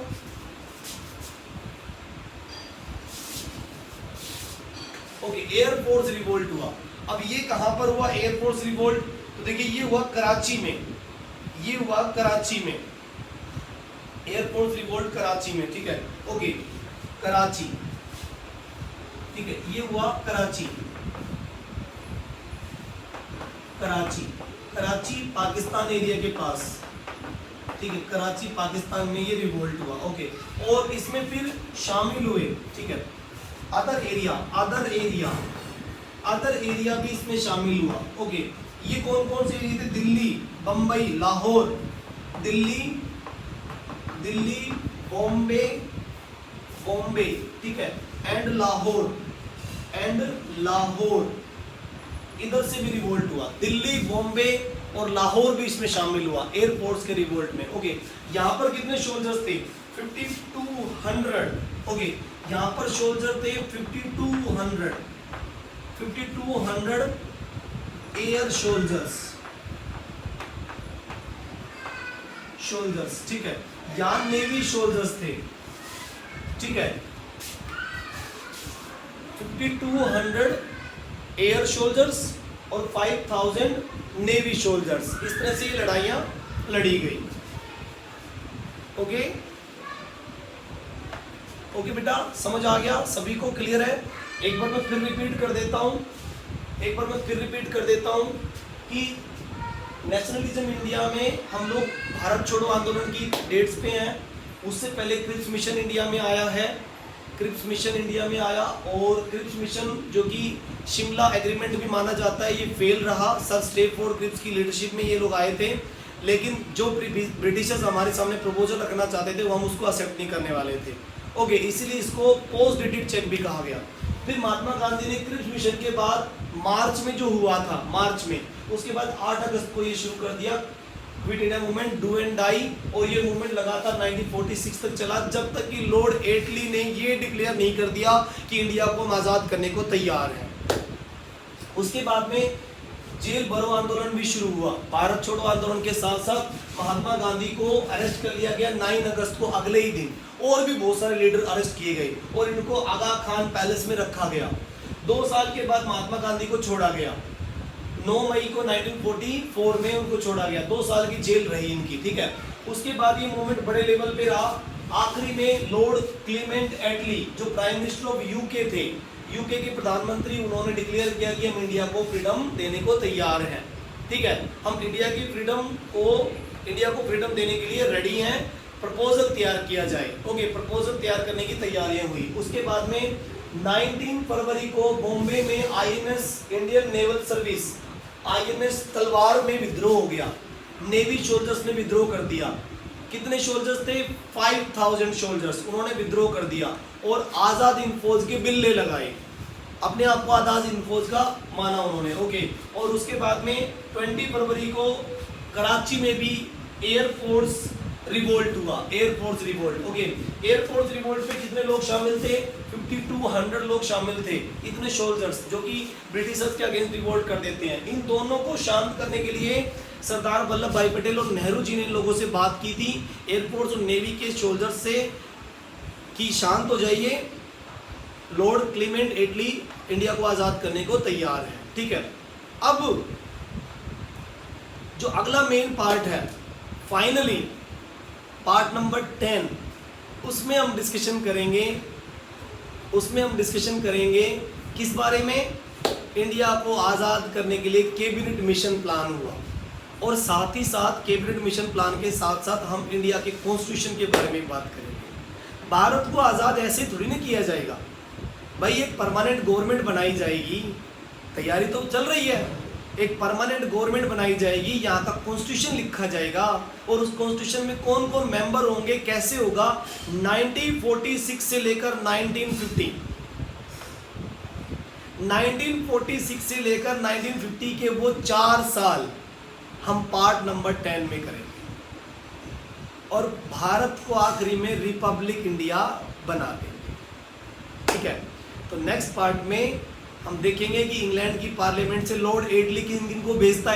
ओके, एयरफोर्स रिवोल्ट हुआ। अब ये कहां पर हुआ एयरफोर्स रिवोल्ट, तो देखिए ये हुआ कराची में, ये हुआ कराची में, एयरफोर्स रिवोल्ट कराची में, ठीक है। ओके, कराची, ठीक है, ये हुआ कराची, कराची, कराची पाकिस्तान एरिया के पास, ठीक है, कराची पाकिस्तान में ये रिवोल्ट हुआ। ओके, और इसमें फिर शामिल हुए, ठीक है, अदर एरिया भी इसमें शामिल हुआ। ओके, ये कौन कौन से एरिया थे, दिल्ली, बम्बई, लाहौर, दिल्ली, बॉम्बे, ठीक है, एंड लाहौर, इधर से भी रिवोल्ट हुआ, दिल्ली, बॉम्बे और लाहौर भी इसमें शामिल हुआ एयरफोर्स के रिवोल्ट में। ओके, यहाँ पर कितने सोल्जर्स थे, 5200, ओके, यहाँ पर सोल्जर थे 5200 एयर सोल्जर्स, ठीक है, यहाँ नेवी सोल्जर्स थे, ठीक है, 5200 एयर सोल्जर्स और 5000 नेवी सोल्जर्स, इस तरह से ये लड़ाइयां लड़ी गई। ओके, ओके बेटा, समझ आ गया, सभी को क्लियर है। एक बार मैं फिर रिपीट कर देता हूं कि नेशनलिज्म इंडिया में हम लोग भारत छोड़ो आंदोलन की डेट्स पे हैं। उससे पहले क्रिप्स मिशन इंडिया में आया है, और क्रिप्स मिशन जो कि शिमला एग्रीमेंट भी माना जाता है, ये फेल रहा। सर स्टेफोर्ड क्रिप्स की लीडरशिप में ये लोग आए थे, लेकिन जो ब्रिटिशर्स हमारे सामने प्रपोजल रखना चाहते थे वो हम उसको एक्सेप्ट नहीं करने वाले थे। ओके, इसीलिए इसको पोस्ट डेटेड चेक भी कहा गया। फिर महात्मा गांधी ने क्रिप्स मिशन के बाद मार्च में जो हुआ था, मार्च में, उसके बाद 8 अगस्त को ये शुरू कर दिया quit India movement, do and die, और ये मूवमेंट लगातार 1946 तक चला, जब तक कि लॉर्ड एटली ने ये डिक्लेयर नहीं कर दिया कि इंडिया को हम आज़ाद करने को तैयार है। उसके बाद में जेल भरो आंदोलन भी शुरू हुआ। भारत छोड़ो आंदोलन के साथ साथ महात्मा गांधी को अरेस्ट कर लिया गया 9 अगस्त को, अगले ही दिन, और भी बहुत सारे लीडर अरेस्ट किए गए और इनको आगा खान पैलेस में रखा गया। 2 साल के बाद महात्मा गांधी को छोड़ा गया, 9 मई को 1944 में उनको छोड़ा गया। 2 साल की जेल रही इनकी, ठीक है। उसके बाद ये मूवमेंट बड़े लेवल पे रहा। आखिरी में लॉर्ड क्लेमेंट एटली जो प्राइम मिनिस्टर ऑफ यूके थे, यूके के प्रधानमंत्री, उन्होंने डिक्लेयर किया कि हम इंडिया को फ्रीडम देने को तैयार हैं, ठीक है, हम इंडिया को फ्रीडम देने के लिए रेडी हैं, प्रपोजल तैयार किया जाए। ओके, प्रपोजल तैयार करने की तैयारियां हुई। उसके बाद में 19 फरवरी को बॉम्बे में INS Indian naval service, INS तलवार में विद्रोह हो गया, नेवी सोल्जर्स ने विद्रोह कर दिया। कितने सोल्जर्स थे, 5000 सोल्जर्स, उन्होंने विद्रोह कर दिया और आज़ाद हिंद फौज के बिल्ले लगाए, अपने आप को आज़ाद हिंद फौज का माना उन्होंने। ओके, और उसके बाद में 20 फरवरी को कराची में भी एयरफोर्स रिवोल्ट हुआ, air force revolt. Okay, air force revolt में कितने लोग शामिल थे? 5200 लोग शामिल थे। इतने सोल्जर्स जो कि ब्रिटिशर्स के अगेंस्ट रिवोल्ट कर देते हैं। इन दोनों को शांत करने के लिए सरदार वल्लभ भाई पटेल और नेहरू जी ने इन लोगों से बात की थी, एयरफोर्स और नेवी के सोल्जर्स से, कि शांत हो जाइए, लॉर्ड क्लेमेंट एटली इंडिया को आज़ाद करने को तैयार है। ठीक है, अब जो अगला मेन पार्ट है, फाइनली पार्ट नंबर 10, उसमें हम डिस्कशन करेंगे किस बारे में? इंडिया को आज़ाद करने के लिए कैबिनेट मिशन प्लान हुआ, और साथ ही साथ कैबिनेट मिशन प्लान के साथ साथ हम इंडिया के कॉन्स्टिट्यूशन के बारे में बात करेंगे। भारत को आज़ाद ऐसे थोड़ी ना किया जाएगा भाई, एक परमानेंट गवर्नमेंट बनाई जाएगी, तैयारी तो चल रही है, एक परमानेंट गवर्नमेंट बनाई जाएगी, यहाँ का कॉन्स्टिट्यूशन लिखा जाएगा, और उस कॉन्स्टिट्यूशन में कौन कौन मेंबर होंगे, कैसे होगा। 1946 से लेकर 1950 से लेकर 1950 के वो 4 साल हम पार्ट नंबर 10 में करेंगे, और भारत को आखिरी में रिपब्लिक इंडिया बना देंगे। ठीक है, तो नेक्स्ट पार्ट में हम देखेंगे कि इंग्लैंड की पार्लियामेंट से लॉर्ड एटली किन किन को भेजता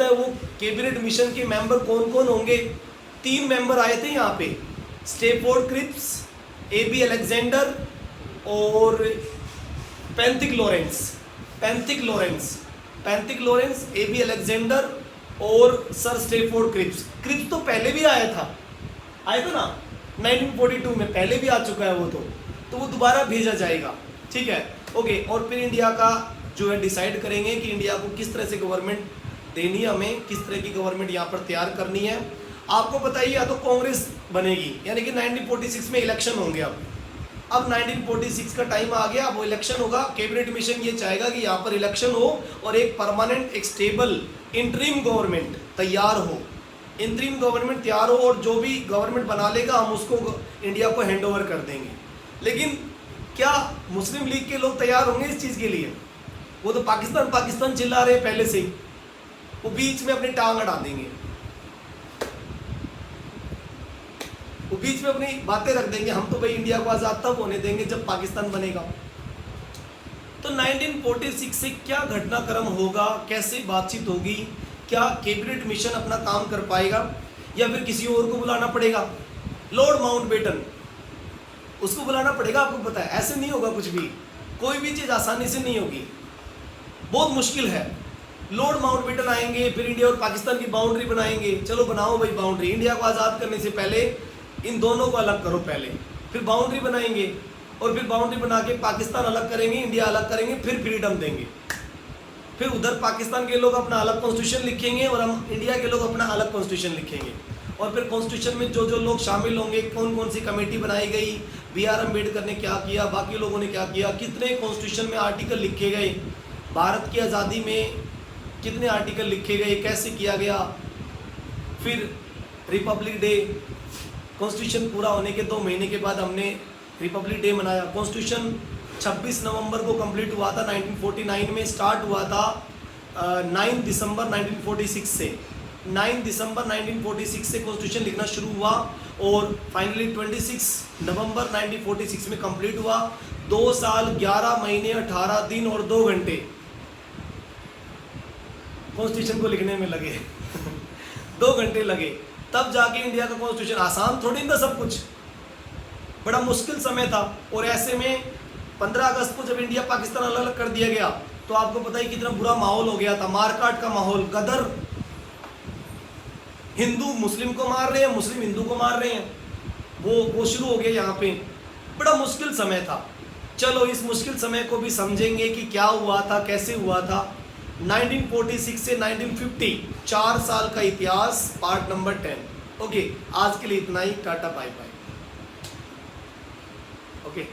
है, वो कैबिनेट मिशन के मेंबर कौन कौन होंगे। 3 मेंबर आए थे यहाँ पे, स्टेफोर्ड क्रिप्स, AB अलेक्जेंडर और पैंथिक लॉरेंस, AB अलेक्जेंडर और सर स्टेफोर्ड क्रिप्स तो पहले भी आया था ना, 1942 में पहले भी आ चुका है वो, तो वो दोबारा भेजा जाएगा। ठीक है, ओके, और फिर इंडिया का जो है डिसाइड करेंगे कि इंडिया को किस तरह से गवर्नमेंट देनी है, हमें किस तरह की गवर्नमेंट यहाँ पर तैयार करनी है। आपको बताइए, या तो कांग्रेस बनेगी, यानी कि 1946 में इलेक्शन होंगे। अब 1946 का टाइम आ गया, अब वो इलेक्शन होगा। कैबिनेट मिशन ये चाहेगा कि यहाँ पर इलेक्शन हो और एक परमानेंट, एक स्टेबल इंटरिम गवर्नमेंट तैयार हो, और जो भी गवर्नमेंट बना लेगा हम उसको इंडिया को हैंड ओवर कर देंगे। लेकिन क्या मुस्लिम लीग के लोग तैयार होंगे इस चीज़ के लिए? वो तो पाकिस्तान चिल्ला रहे पहले से ही, वो बीच में अपनी टांग अड़ा देंगे, वो बीच में अपनी बातें रख देंगे, हम तो भाई इंडिया को आज़ाद तब होने देंगे जब पाकिस्तान बनेगा। तो 1946 से क्या घटनाक्रम होगा, कैसे बातचीत होगी, क्या कैबिनेट मिशन अपना काम कर पाएगा या फिर किसी और को बुलाना पड़ेगा? लॉर्ड माउंटबेटन, उसको बुलाना पड़ेगा। आपको पता है ऐसे नहीं होगा कुछ भी, कोई भी चीज़ आसानी से नहीं होगी, बहुत मुश्किल है। लॉर्ड माउंटबेटन आएंगे, फिर इंडिया और पाकिस्तान की बाउंड्री बनाएंगे, चलो बनाओ भाई बाउंड्री, इंडिया को आज़ाद करने से पहले इन दोनों को अलग करो पहले, फिर बाउंड्री बनाएंगे, और फिर बाउंड्री बना के पाकिस्तान अलग करेंगे, इंडिया अलग करेंगे, फिर फ्रीडम देंगे। फिर उधर पाकिस्तान के लोग अपना अलग कॉन्स्टिट्यूशन लिखेंगे और हम इंडिया के लोग अपना अलग कॉन्स्टिट्यूशन लिखेंगे, और फिर कॉन्स्टिट्यूशन में जो जो लोग शामिल होंगे, कौन कौन सी कमेटी बनाई गई, BR अम्बेडकर ने क्या किया, बाकी लोगों ने क्या किया, कितने कॉन्स्टिट्यूशन में आर्टिकल लिखे गए, भारत की आज़ादी में कितने आर्टिकल लिखे गए, कैसे किया गया। फिर रिपब्लिक डे, कॉन्स्टिट्यूशन पूरा होने के 2 महीने के बाद हमने रिपब्लिक डे मनाया। कॉन्स्टिट्यूशन 26 नवंबर को कंप्लीट हुआ था, 1949 में स्टार्ट हुआ था 9 दिसंबर 1946 से। 9 दिसंबर 1946 से कॉन्स्टिट्यूशन लिखना शुरू हुआ और फाइनली 26 नवंबर 1946 में कंप्लीट हुआ। 2 साल 11 महीने 18 दिन और 2 घंटे कॉन्स्टिट्यूशन को लिखने में लगे 2 घंटे लगे, तब जाके इंडिया का कॉन्स्टिट्यूशन। आसान थोड़ी था सब कुछ, बड़ा मुश्किल समय था। और ऐसे में 15 अगस्त को जब इंडिया पाकिस्तान अलग अलग कर दिया गया तो आपको पता ही कितना बुरा माहौल हो गया था, मारकाट का माहौल, गदर, हिंदू मुस्लिम को मार रहे हैं, मुस्लिम हिंदू को मार रहे हैं, वो शुरू हो गया यहाँ पे। बड़ा मुश्किल समय था। चलो इस मुश्किल समय को भी समझेंगे कि क्या हुआ था, कैसे हुआ था। 1946 से 1950 4 साल का इतिहास, पार्ट नंबर 10। ओके, आज के लिए इतना ही, टाटा बाय बाय। ओके।